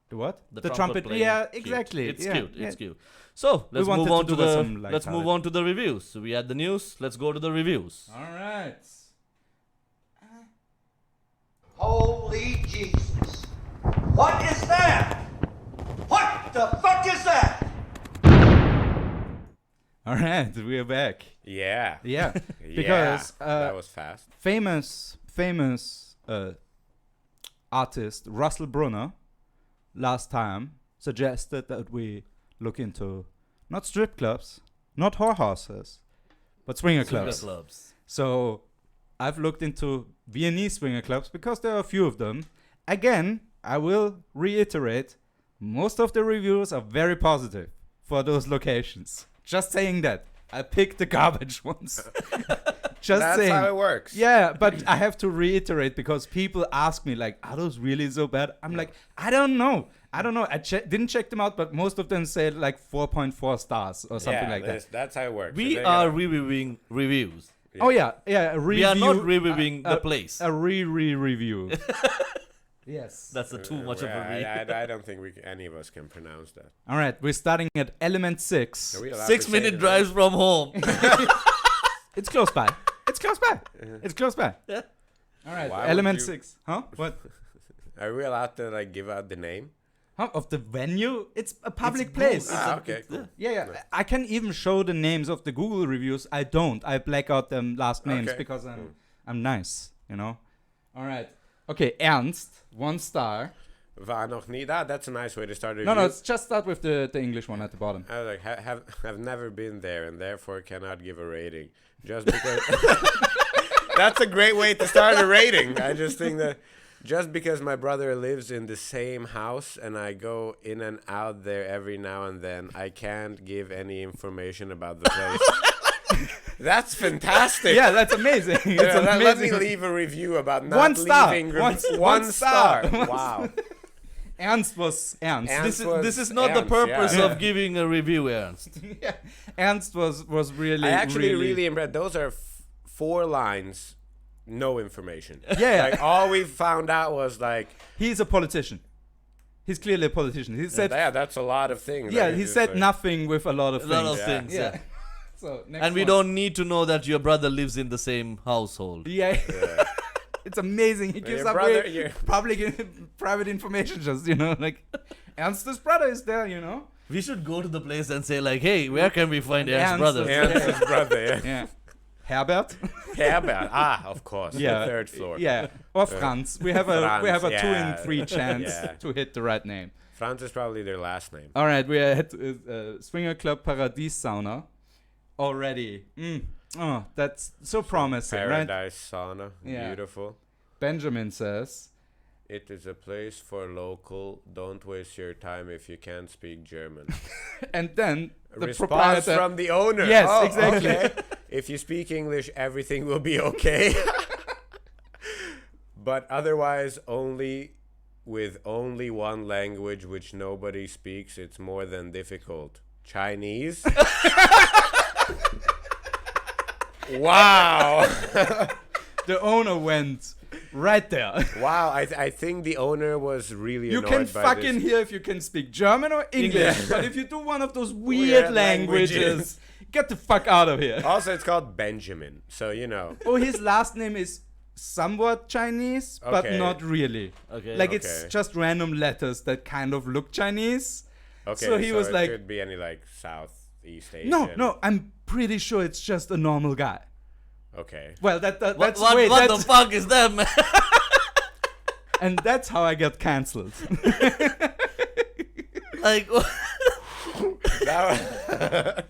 The what? The The trumpet trumpet. playing Yeah, cute. exactly. It's yeah, cute. yeah. It's cute. So let's wanted move on to to do the some let's move on to the reviews. So we had the news. Let's go to the reviews. All right. Holy Jesus. What is that? What the fuck is that? All right, we're back. Yeah. Yeah, Yeah, because that was fast. famous artist Russell Brunner last time suggested that we look into not strip clubs, not whorehouses, but swinger clubs. So I've looked into Viennese swinger clubs because there are a few of them. Again, I will reiterate, most of the reviews are very positive for those locations. Just saying that. I picked the garbage ones. Just That's saying. how it works. Yeah, but I have to reiterate because people ask me like, are those really so bad? I'm like, I don't know. I didn't check them out, but most of them say like 4.4 stars or something like that. That's how it works. We They are gotta- reviewing reviews. Oh yeah. A We are not review- reviewing the place. A review. Yes. That's too much of a I, review. I don't think any of us can pronounce that. All right, we're starting at Element 6. Are we allowed 6 to say minute the drives from home. It's close by. It's close by. It's close by. Yeah. All right, Why would Element you- 6. Huh? What? name? Are we allowed to like give out the name? Huh? Of the venue? It's a public place. Okay, cool. Yeah. I can even show the names of the Google reviews. I don't. I black out them last names Okay, because I'm nice, you know. All right. Okay, Ernst, 1 star. War noch nie da. That's a nice way to start a No, review. it's just start with the English one at the bottom. I was like, have never been there and therefore cannot give a rating. Just because that's a great way to start a rating. I just think that just because my brother lives in the same house and I go in and out there every now and then, I can't give any information about the place. That's fantastic. Yeah, that's amazing. It's Yeah, let me amazing. leave a review about not 1 star. leaving. One star. Wow. Ernst was Ernst. This is not the Ernst, purpose yeah. of giving a review, Ernst. Yeah. Ernst was really. I actually really impressed. Those are 4 lines, no information. Yeah. Like all we found out was like, He's a politician. He's clearly a politician. He said. yeah, that's a lot of things. Yeah, Like, he it's said like- nothing with a lot of A things. lot of Yeah. things, Yeah. yeah. So next And we one. don't need to know that your brother lives in the same household. Yeah. It's amazing. He gives Your away brother- private information. Just like, Ernst's brother is there. We should go to the place and say like, hey, where can we find Ernst's Ernst brother? is- Ernst's brother, yeah. Yeah. Herbert. Herbert, of course, Yeah. the 3rd floor. Yeah. Or Franz. We have a Franz, 2 yeah. in 3 chance Yeah. to hit the right name. Franz is probably their last name. All right, we are at Swinger Club Paradies Sauna already. Oh, that's so promising, right? Paradise Sauna, Yeah. beautiful. Benjamin says, It is a place for local. Don't waste your time if you can't speak German. and then the Response proprietor. from the owner. Yes, Oh, exactly. okay. If you speak English, everything will be okay. But otherwise, with only one language which nobody speaks, it's more than difficult. Chinese? Wow. The owner went right there. Wow, I think the owner was really You annoyed can by fucking this. hear if you can speak German or English, but if you do one of those weird Weird languages, languages. get the fuck out of here. Also, it's called Benjamin, so you know. Oh, his last name is somewhat Chinese, but Okay. not really. Okay. Like it's Okay. just random letters that kind of look Chinese. Okay, So he was it like, could be any like Southeast Asian. no, I'm pretty sure it's just a normal guy. Okay. Well, What, that's what, wait, what the that's, fuck is that, man? and that's how I got cancelled. Like, That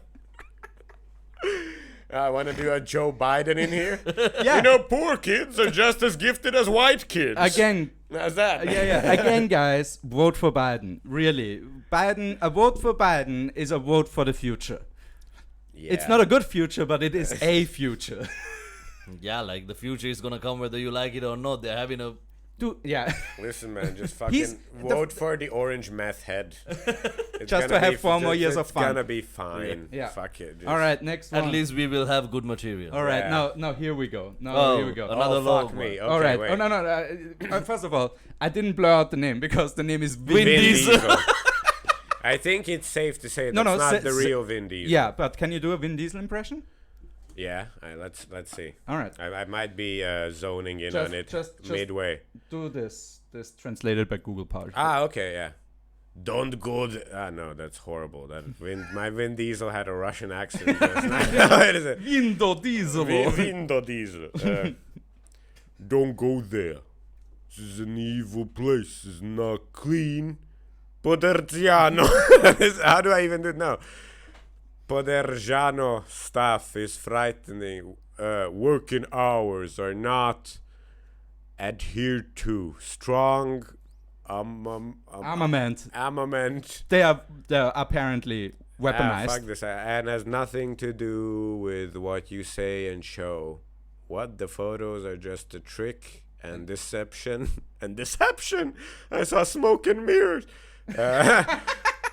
I want to do a Joe Biden in here. Yeah. You know, poor kids are just as gifted as white kids. Again, How's that? yeah. Again, guys, vote for Biden. Really, Biden. A vote for Biden is a vote for the future. Yeah. It's not a good future, but it is a future. yeah, like the future is gonna come whether you like it or not. They're having a Yeah. Listen, man, just He's- fucking vote for the orange meth head. It's Just to gonna have be 4 more years of It's fun. gonna be fine. Yeah. Fuck it. just- All right, next one. at least we will have good material. All right, Yeah. now here we go. Oh, Here we go. another Oh, long fuck me. one. Okay, All right. wait. Oh no. First of all, I didn't blur out the name because the name is Vin. Vin Diesel. I think it's safe to say that's No, not the say- real Vin Diesel. Yeah, but can you do a Vin Diesel impression? Yeah. Let's see. All right. I might be zoning in Just- on it just- midway. Do this translated by Google Partial. Okay, yeah. Don't go. No, that's horrible. My Vin Diesel had a Russian accent. What is it? Vindo Diesel. Vindo Diesel. Don't go there. This is an evil place. It's not clean. Podergiano. How do I even do it now? Podergiano staff is frightening. Working hours are not adhered to. Strong Armament. armament. They're apparently weaponized. Fuck this. And has nothing to do with what you say and show. What? The photos are just a trick and deception. And deception! I saw smoke and mirrors.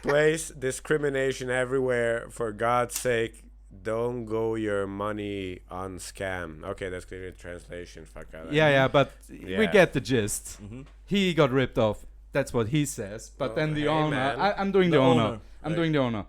Place discrimination everywhere. For God's sake, don't go your money on scam. Okay, that's clear translation. Fuck out. Yeah, but we Yeah. get the gist. He got ripped off. That's what he says. But then the hey, owner. man. I'm doing the owner. I'm doing the owner.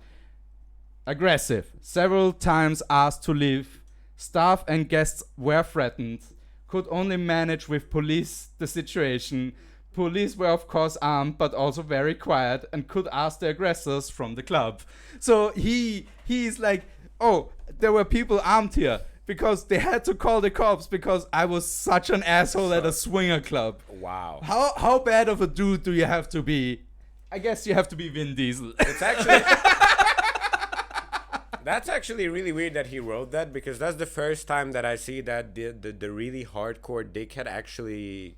Aggressive. Several times asked to leave. Staff and guests were threatened. Could only manage with police the situation. Police were of course armed, but also very quiet, and could ask the aggressors from the club. So he's like, oh, there were people armed here because they had to call the cops because I was such an asshole at a swinger club. Wow. How bad of a dude do you have to be? I guess you have to be Vin Diesel. It's actually. That's actually really weird that he wrote that, because that's the first time that I see that the really hardcore dickhead actually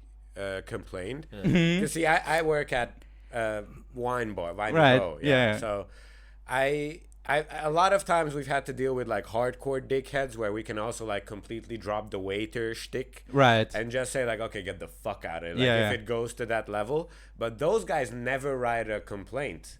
complained. Because see, I work at Wine Right, Bo, yeah. So I a lot of times we've had to deal with like hardcore dickheads where we can also like completely drop the waiter shtick. Right. And just say like, okay, get the fuck out of it. Like Yeah, if yeah. it goes to that level. But those guys never write a complaint.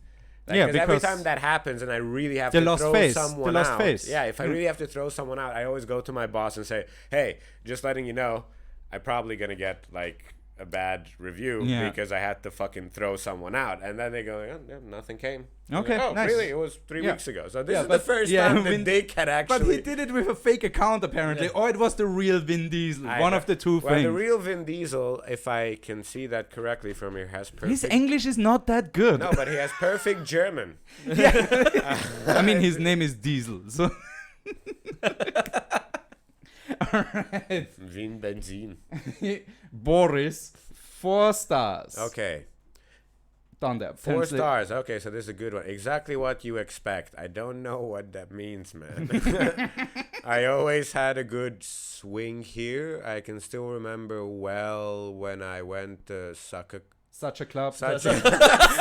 Like, Yeah, 'cause every because time that happens and I really have they to lost throw face. someone They lost out. face. Yeah, if I really have to throw someone out, I always go to my boss and say, hey, just letting you know, I'm probably going to get like a bad review Yeah. because I had to fucking throw someone out. And then they go, oh, yeah, nothing came. I'm Okay, like, oh, nice. really? It was 3 Yeah. weeks ago. So this Yeah, is the but- first yeah, time Vin- the dick had actually... But he did it with a fake account apparently, or it was the real Vin Diesel. One of the two Well, things. the real Vin Diesel, if I can see that correctly from here, has perfect... His English is not that good. No, but he has perfect German. I mean, his name is Diesel. So. All right. Vin Benzin. Boris, 4 stars. Okay. Down there. 4 stars. Okay, so this is a good one. Exactly what you expect. I don't know what that means, man. I always had a good swing here. I can still remember well when I went to Such a club. such a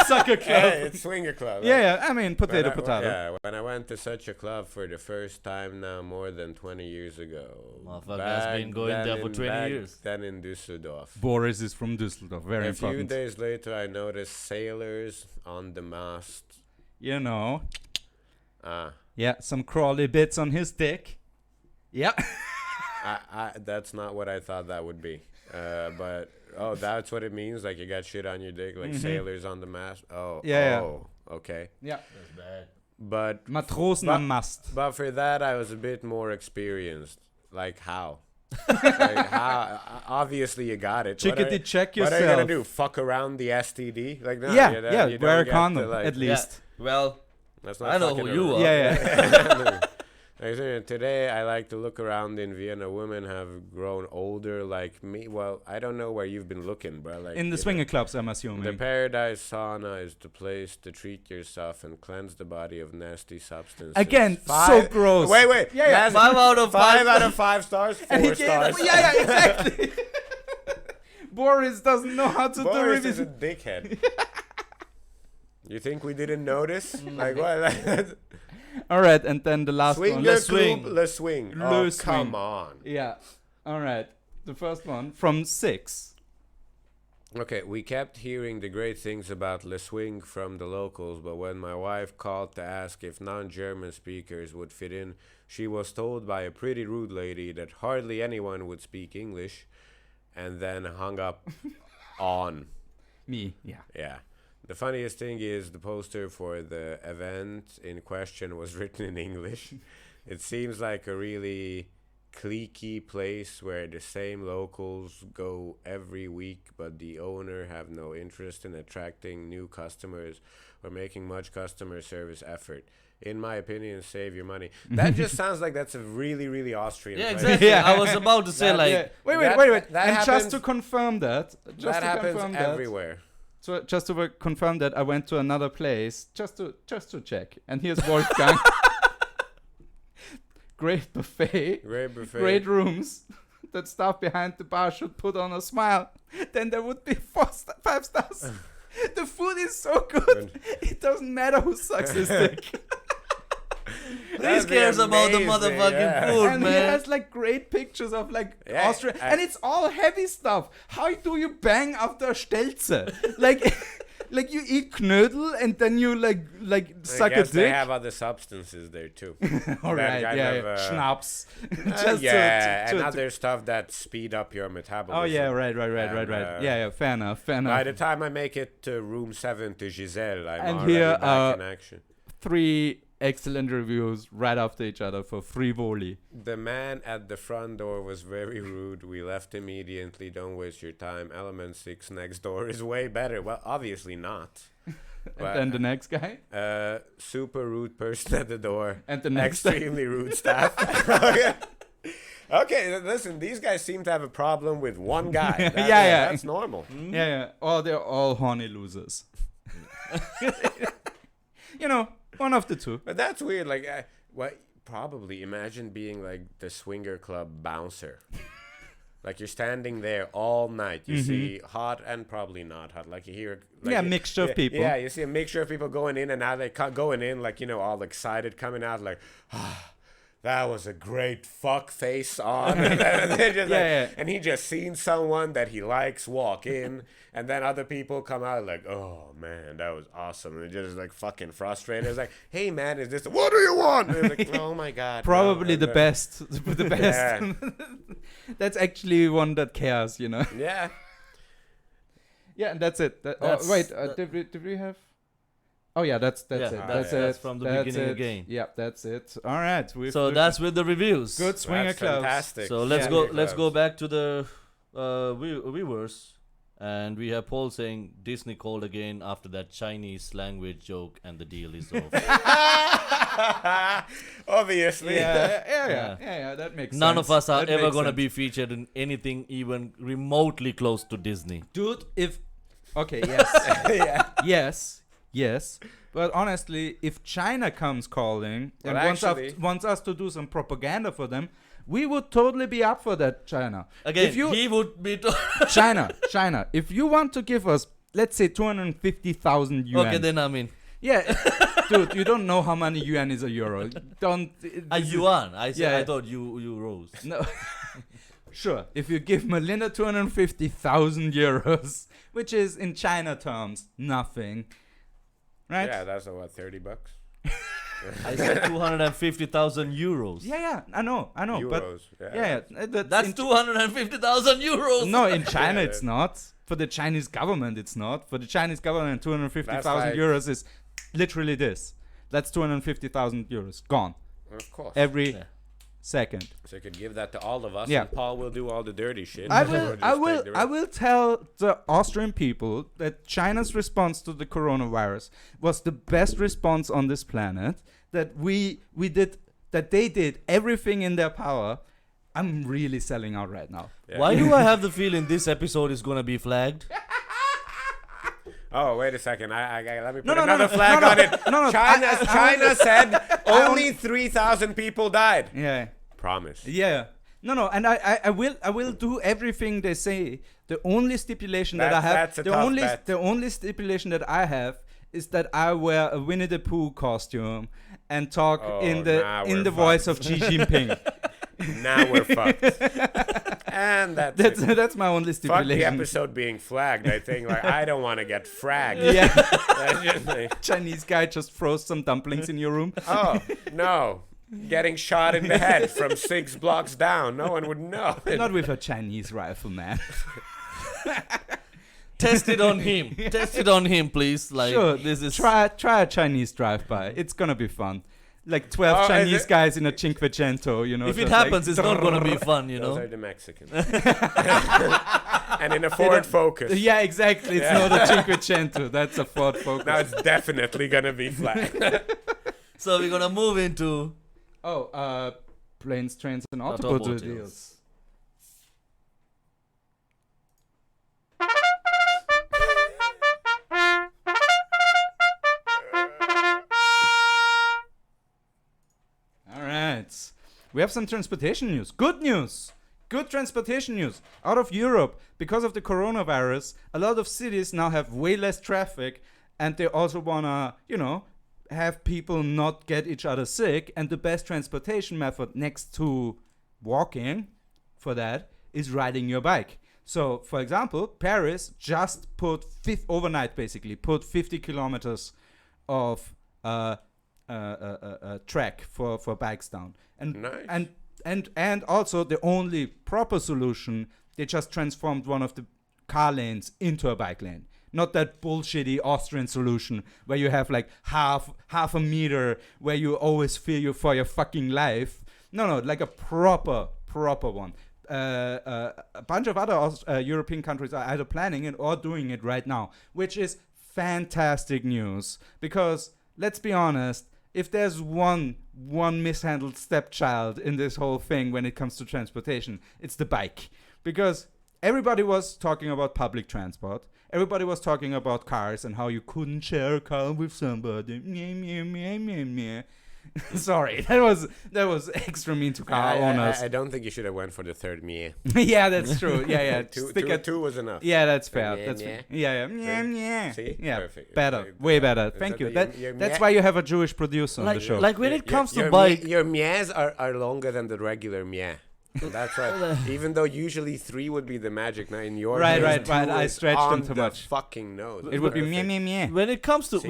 Such a club. Hey, it's swinger club. Yeah, I mean, potato, When I- potato. Yeah, when I went to such a club for the first time now more than 20 years ago. Motherfucker has been going there for 20 years. Then in Düsseldorf. Boris is from Düsseldorf. Very A few important. days later, I noticed sailors on the mast. You know. Ah, Yeah, some crawly bits on his dick. Yeah. that's not what I thought that would be. But oh, that's what it means. Like you got shit on your dick, like sailors on the mast. Oh, Yeah, oh, okay. Yeah. That's bad. But Matrosen am Mast. but for that, I was a bit more experienced. Like how? Like how? Obviously, you got it. What Chickadee check What are you gonna yourself. do? Fuck around the STD? Like no. Yeah, you wear a don't get to, condom like- at least. Well, Let's I know fucking who you around. are. Yeah. Like, today I like to look around in Vienna. Women have grown older like me. Well, I don't know where you've been looking, bro. Like, In the you swinger know, clubs, I'm the assuming. Paradise Sauna is the place to treat yourself and cleanse the body of nasty substances. Again, so gross. Wait. Yeah, yeah. 5 out of 5. 5 out of 5 stars. 4 stars. Yeah, exactly. Boris doesn't know how to do Boris is reviews. a dickhead. You think we didn't notice? Like what? All right, and then the last one. Swinger swing. Club, Le Swing. Le Oh, Swing. come on. Yeah. All right. The first one from 6. Okay, we kept hearing the great things about Le Swing from the locals, but when my wife called to ask if non-German speakers would fit in, she was told by a pretty rude lady that hardly anyone would speak English, and then hung up on. Me. Yeah. Yeah. The funniest thing is the poster for the event in question was written in English. It seems like a really cliquey place where the same locals go every week, but the owner have no interest in attracting new customers or making much customer service effort. In my opinion, save your money. That just sounds like that's a really, really Austrian Yeah, place. exactly. Yeah. I was about to say, That- like, Yeah. Wait. that And just happens- to confirm that, That happens everywhere. So just to confirm that, I went to another place just to check. And here's Wolfgang. Great buffet. Great buffet. Great rooms. That staff behind the bar should put on a smile. Then there would be 5 stars. The food is so good. It doesn't matter who sucks his dick. who cares about the amazing, motherfucking yeah. food, And he man? has like great pictures of like Yeah, Austria, I- and it's all heavy stuff. How do you bang after a Stelze? like, like you eat knödel and then you like suck I a guess they dick. have other substances there too. All right, kind yeah, of, schnapps. Yeah, and to- other stuff that speed up your metabolism. Oh yeah, right. And, Yeah, fair enough. By the time I make it to room 7 to Giselle, I'm And already here, back in action. 3 excellent reviews right after each other for Frivoli. The man at the front door was very rude. We left immediately. Don't waste your time. Element 6 next door is way better. Well, obviously not. And then the next guy. Super rude person at the door. And the next guy. Extremely rude staff. Okay, listen, these guys seem to have a problem with one guy. Yeah. That's normal. Yeah. Or they're all horny losers. One of the two. But that's weird. Like, probably imagine being like the swinger club bouncer. Like you're standing there all night. You see hot and probably not hot. Like you hear, like, Mixture of people. Yeah, you see a mixture of people going in and out. They going in like all excited, coming out like, that was a great fuck face on. And they're just and he just seen someone that he likes walk in, and then other people come out like, oh man, that was awesome. And they're just like fucking frustrated. It's like, hey man, is this? What do you want? And it's like, oh my god. Probably no. the best. The best. Yeah. That's actually one that cares, Yeah. Yeah, and that's it. Did we have? Oh yeah, that's Yeah, it. that's from the beginning it. again. Yeah, that's it. All right. So that's with the reviews. good swinger That's clubs. fantastic. So let's Swinger go. Let's go clubs. back to the viewers, and we have Paul saying Disney called again after that Chinese language joke, and the deal is over. Obviously. Yeah. That makes sense. None of us are That ever makes gonna sense. be featured in anything even remotely close to Disney. Dude, okay, yes. Yes. But honestly, if China comes calling and Well, wants us to do some propaganda for them, we would totally be up for that, China. Again, if he would be. China, if you want to give us, let's say, 250,000 yuan. Okay, then I mean, Yeah, dude, you don't know how many yuan is a euro. Don't. a yuan. I said. Yeah. I thought you rose. No. Sure, if you give Malinda 250,000 euros, which is in China terms nothing, right? Yeah, that's what, $30? I said 250,000 euros. Yeah, I know, but Euros. yeah, That's in 250,000 euros. No, in China Yeah. it's not. For the Chinese government, it's not. For the Chinese government, 250,000 That's like- euros is literally this. That's 250,000 euros gone. Of course. Every Yeah. Second. So you could give that to all of us, Yeah. and Paul will do all the dirty shit. I and will, we'll just I take will, the I rest. will tell the Austrian people that China's response to the coronavirus was the best response on this planet. That they did everything in their power. I'm really selling out right now. Yeah. Why do I have the feeling this episode is gonna be flagged? Oh, wait a second. I let me put No, no, no, another no, flag no, no, on it. no, no, China said only 3,000 people died. Yeah. Promise. Yeah. No, and I will do everything they say. The only stipulation that I have, That's a tough bet. the only stipulation that I have is that I wear a Winnie the Pooh costume and talk Oh, in nah, we're the voice of Xi Jinping. Now we're fucked. And that's it. That's my only Fuck the stipulation. episode being flagged. I think like I don't want to get fragged. Yeah. That's just like, Chinese guy just froze some dumplings in your room. oh no, getting shot in the head from 6 blocks down. No one would know. Not with a Chinese rifle, man. Test it on him. Test it on him, please. Like Sure, this is try a Chinese drive-by. It's gonna be fun. Like 12 Oh, is Chinese it- guys in a Cinquecento, you know. if it just like- happens, it's not gonna be fun, you Those know. are the Mexicans. And in a Ford Focus. Yeah, exactly. It's not a Cinquecento. That's a Ford Focus. Now it's definitely gonna be flagged. So we're gonna move into Planes, trains, and Automobiles. automobiles. All right. We have some transportation news. Good news. Good transportation news. Out of Europe, because of the coronavirus, a lot of cities now have way less traffic, and they also want to, have people not get each other sick. And the best transportation method next to walking for that is riding your bike. So, for example, Paris just overnight basically put 50 kilometers of track for bikes down. And Nice. and also the only proper solution, they just transformed one of the car lanes into a bike lane. Not that bullshitty Austrian solution where you have like half a meter where you always fear for your fucking life. No, like a proper one. A bunch of other European countries are either planning it or doing it right now, which is fantastic news. Because let's be honest, if there's one mishandled stepchild in this whole thing when it comes to transportation, it's the bike. Because everybody was talking about public transport. Everybody was talking about cars and how you couldn't share a car with somebody. Sorry, that was extra mean to car owners. I don't think you should have went for the third meh. Yeah, that's true. Yeah. Two was enough. Yeah, that's fair. Meh, That's meh. fair. Yeah. See? Yeah, Perfect. better, way better. Is Thank that you. your That's meh? why you have a Jewish producer on the show. Like when it comes to your bike, your mehs are longer than the regular meh. That's right. Even though usually 3 would be the magic, now in your Right, case, right. 2 I is stretched them on too the much. fucking nose. It would be Perfect. meh. when it comes to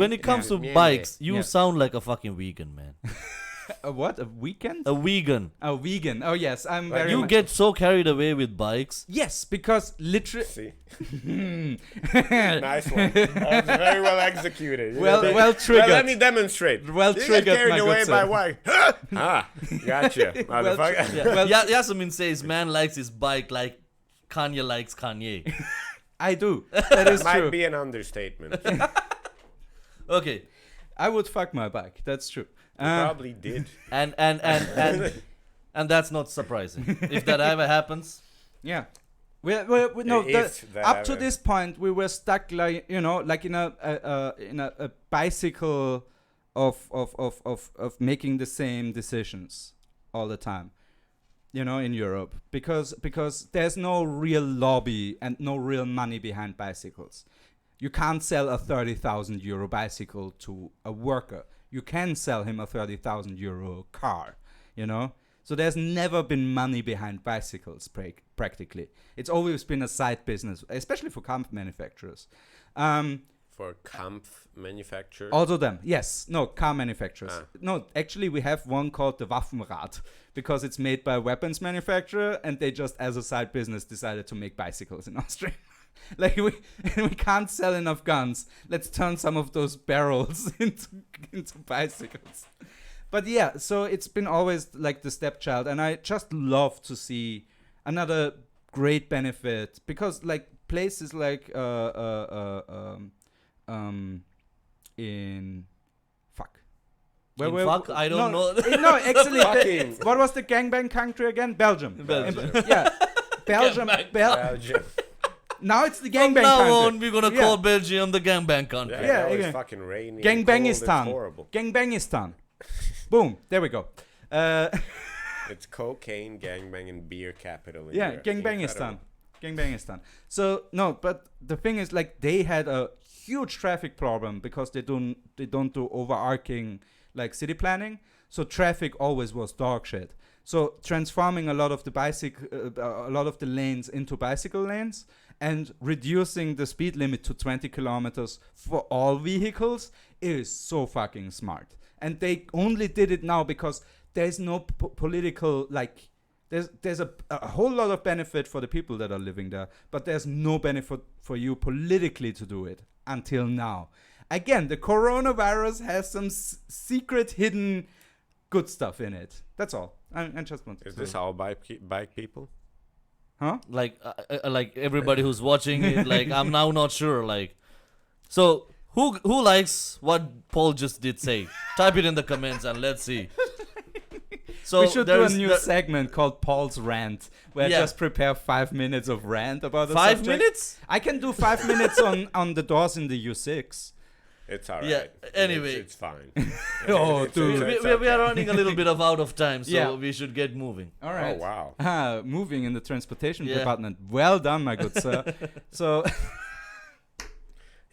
Yeah. bikes, you Yeah. sound like a fucking vegan, man. A what? A weekend? A vegan. A vegan. Oh yes, I'm Like very. You get so carried away with bikes. Yes, because literally. See? Nice one. That was very well executed. You Well- know, well triggered. Let me demonstrate. Well you triggered, get carried my good away by sir. what? Ah, gotcha, motherfucker. Yeah. Well- Yasemin says man likes his bike like Kanye likes Kanye. I do. That is Might true. be an understatement. Okay. I would fuck my bike. That's true. You probably did. And that's not surprising. If that ever happens, Yeah. We no. If that Up to ever- this point, we were stuck like like in a bicycle of making the same decisions all the time. In Europe, because there's no real lobby and no real money behind bicycles. You can't sell a 30,000 euro bicycle to a worker. You can sell him a 30,000 euro car, So there's never been money behind bicycles, practically. It's always been a side business, especially for car manufacturers. For Kampf manufacturer. Also them, yes. No, car manufacturers. Ah. No, actually we have one called the Waffenrad, because it's made by a weapons manufacturer, and they just, as a side business, decided to make bicycles in Austria. Like we can't sell enough guns. Let's turn some of those barrels into bicycles. But yeah, so it's been always like the stepchild, and I just love to see another great benefit because like places like in fuck. In fuck? I don't know. No, actually, Fucking- what was the gangbang country again? Belgium. Belgium. Yeah, Belgium. Gangbang. Belgium. Now it's the From gangbang now country. on, we're gonna call Belgium the gangbang country. Yeah, Yeah, now it's okay. fucking rainy. and cold, it's Gangbangistan. horrible. Gangbangistan. Boom. There we go. It's cocaine, gangbang, and beer capital. In Yeah, Europe. Gangbangistan. Incredible. Gangbangistan. So no, but the thing is, like, they had a huge traffic problem because they don't do overarching like city planning. So traffic always was dog shit. So transforming a lot of the lanes into bicycle lanes and reducing the speed limit to 20 kilometers for all vehicles is so fucking smart. And they only did it now because there's no political like. There's a whole lot of benefit for the people that are living there, but there's no benefit for you politically to do it until now. Again, the coronavirus has some secret hidden good stuff in it. That's all. I just want to Is this all bike people? Huh? Like everybody who's watching it, like I'm now not sure. Like, so who likes what Paul just did say? Type it in the comments and let's see. So we should do a there's new segment called Paul's Rant, where I Yeah. just prepare 5 minutes of rant about a 5 subject. minutes. I can do 5 minutes on the doors in the U6. It's alright. Yeah, anyway. It's fine. Oh, dude. We are running a little bit out of time, so Yeah. we should get moving. All right. Oh wow. Moving in the transportation Yeah. department. Well done, my good sir. So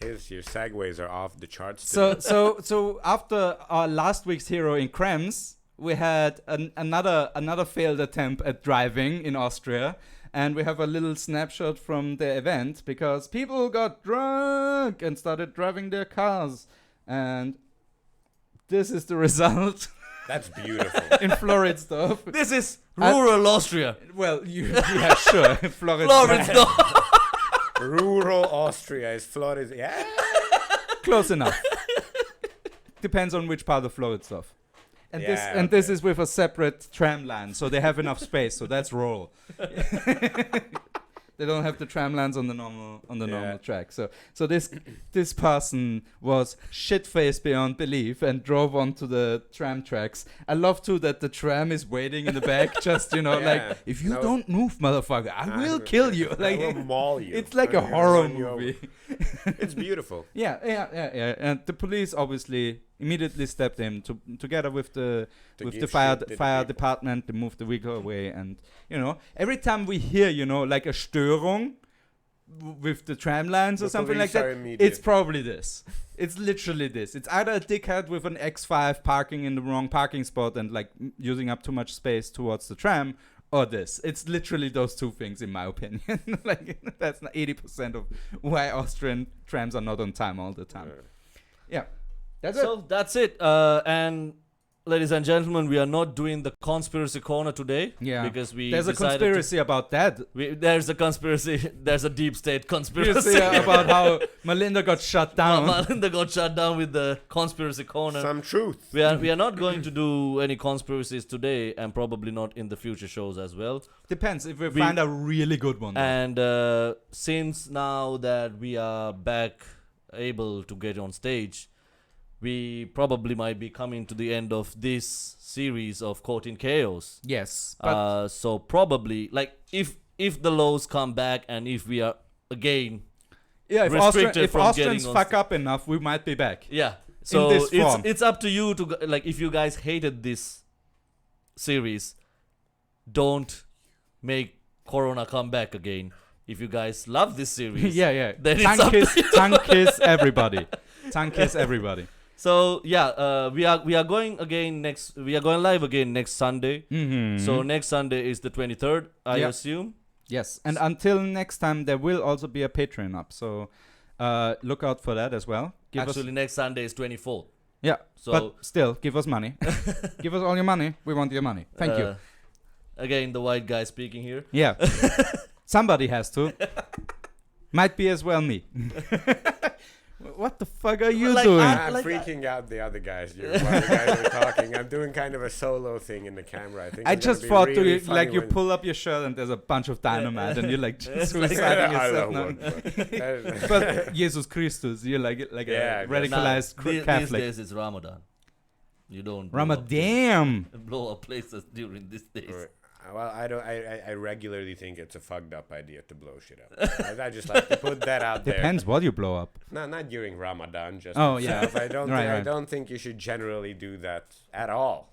Your segues are off the charts. so after our last week's hero in Krems, we had another failed attempt at driving in Austria, and we have a little snapshot from the event because people got drunk and started driving their cars, and this is the result That's beautiful. in Floridsdorf. This is rural Austria. Well, yeah, sure, Floridsdorf. Rural Austria is Florida. Yeah. Close enough. Depends on which part of Floridsdorf. And Yeah, this is with a separate tram line, so they have enough space. So that's rural. They don't have the tram lines on the normal track. So this person was shit-faced beyond belief and drove onto the tram tracks. I love too that the tram is waiting in the back, just Yeah. like if you No. don't move, motherfucker, I will kill you. Like I will maul you. it's like a I'm gonna horror run you over. movie. It's beautiful. Yeah. And the police obviously immediately stepped in together with the give fire shit to the fire people. department. They moved the vehicle away, and every time we hear like a Störung with the tram lines or The something like police are that, immediate. it's probably this. It's literally this. It's either a dickhead with an X5 parking in the wrong parking spot and like using up too much space towards the tram, or this. It's literally those two things, in my opinion. Like that's 80% of why Austrian trams are not on time all the time. Yeah, that's So that's it. And ladies and gentlemen, we are not doing the conspiracy corner today. Yeah. Because we There's a decided conspiracy about that. there's a conspiracy. There's a deep state conspiracy. Conspiracy about how Malinda got shut down. Malinda got shut down with the conspiracy corner. Some truth. We are not going to do any conspiracies today, and probably not in the future shows as well. Depends if we find a really good one. though. And since now that we are back able to get on stage, we probably might be coming to the end of this series of Caught in Chaos. Yes, but So probably, like, if the lows come back and if we are again, yeah, if, restricted from Austrians getting on fuck up enough, we might be back. yeah. So this form. it's up to you to like, if you guys hated this series, don't make Corona come back again. If you guys love this series, yeah. Then it's up to Tongue kiss everybody. Tongue kiss everybody. So yeah, we are going live again next Sunday. Mm-hmm. So next Sunday is the 23rd, I Yeah. assume. Yes, and until next time, there will also be a Patreon up. So look out for that as well. Actually, next Sunday is 24th. Yeah, So- but still, give us money. Give us all your money. We want your money. Thank you. Again, the white guy speaking here. Yeah. Somebody has to. Might be as well me. What the fuck are you Like, doing? I'm Like, freaking out the other guys. While the guys are talking, I'm doing kind of a solo thing in the camera. I think I it's gonna just be thought really you funny like you when- pull up your shirt and there's a bunch of dynamite and you're like suiciding I yourself don't now. want, but- But Jesus Christus, you're like Yeah, a radicalized these Catholic. days it's Ramadan. You don't Ramadan. blow up places during these days. Well, I don't. I regularly think it's a fucked up idea to blow shit up. I just like to put that out there. Depends what you blow up. No, not during Ramadan. Just Oh, itself. yeah. I don't. Right, I right. don't think you should generally do that at all.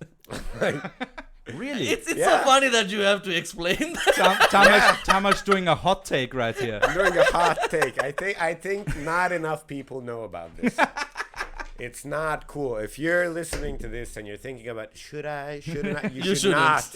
Really? It's so Yeah. funny that you have to explain that. Tamas doing a hot take right here. I'm doing a hot take. I think not enough people know about this. It's not cool. If you're listening to this and you're thinking about should I, you should not.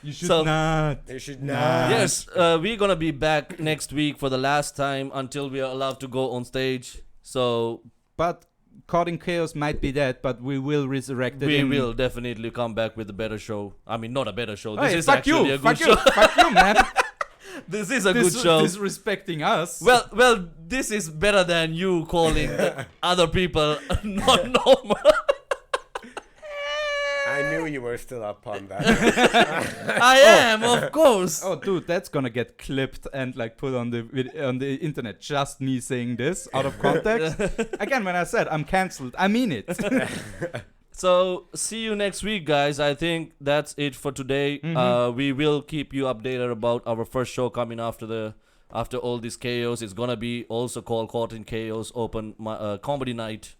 You should So- not. You should not. Yes, we're gonna be back next week for the last time until we are allowed to go on stage. So But Caught in Chaos might be dead, but we will resurrect it. we in- will definitely come back with a better show. I mean, not a better show. Hey, This is fuck actually you, a good fuck show. you, fuck you, man. This is a good show. Disrespecting us. Well, this is better than you calling other people not normal. I knew you were still up on that. I am, of course. Oh, dude, that's gonna get clipped and like put on the on the internet. Just me saying this out of context. Again, when I said I'm cancelled, I mean it. So see you next week, guys. I think that's it for today. We will keep you updated about our first show coming after all this chaos. It's gonna be also called Caught in Chaos Open Comedy Night.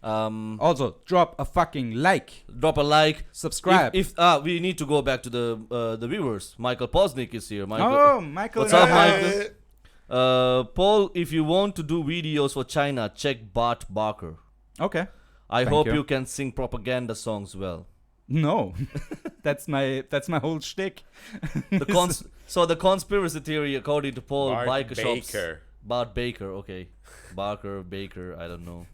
Also, drop a fucking like, Drop a like, subscribe. If we need to go back to the viewers. Michael Posnick is here. Michael, Oh, Michael. what's up, Michael? Paul, if you want to do videos for China, check Bart Barker. Okay. I Thank hope you. you can sing propaganda songs well. No, that's my whole shtick. So the conspiracy theory, according to Paul, Bart biker shops. Baker. Bart Baker, okay. Barker, Baker, I don't know.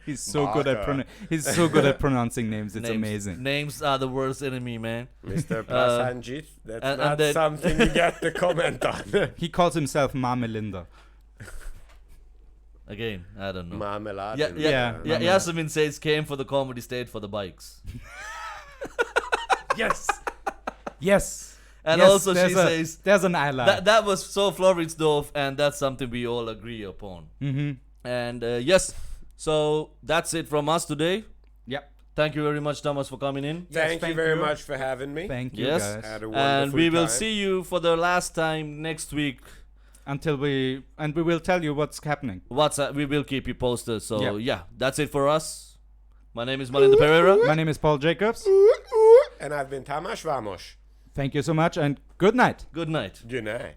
He's so good at pronouncing names. It's amazing. Names are the worst enemy, man. Mr. Prasanjit, that's and not then- something you get to comment on. He calls himself Malinda. Again, I don't know. Marmelade. Yeah. Yasmin says came for the comedy state for the bikes. Yes. Yes. And Yes, also she says there's an ally. that was so Floridsdorf, and that's something we all agree upon. Mm-hmm. And yes, so that's it from us today. Yep. Thank you very much, Thomas, for coming in. Thank you thank very you. much for having me. Thank you, Yes. guys. Had a And wonderful we will time. see you for the last time next week. Until we will tell you what's happening. We will keep you posted. So Yeah. yeah, that's it for us. My name is Malinda Perera. My name is Paul Jacobs. And I've been Tamas Vamos. Thank you so much and good night. Good night. Good night.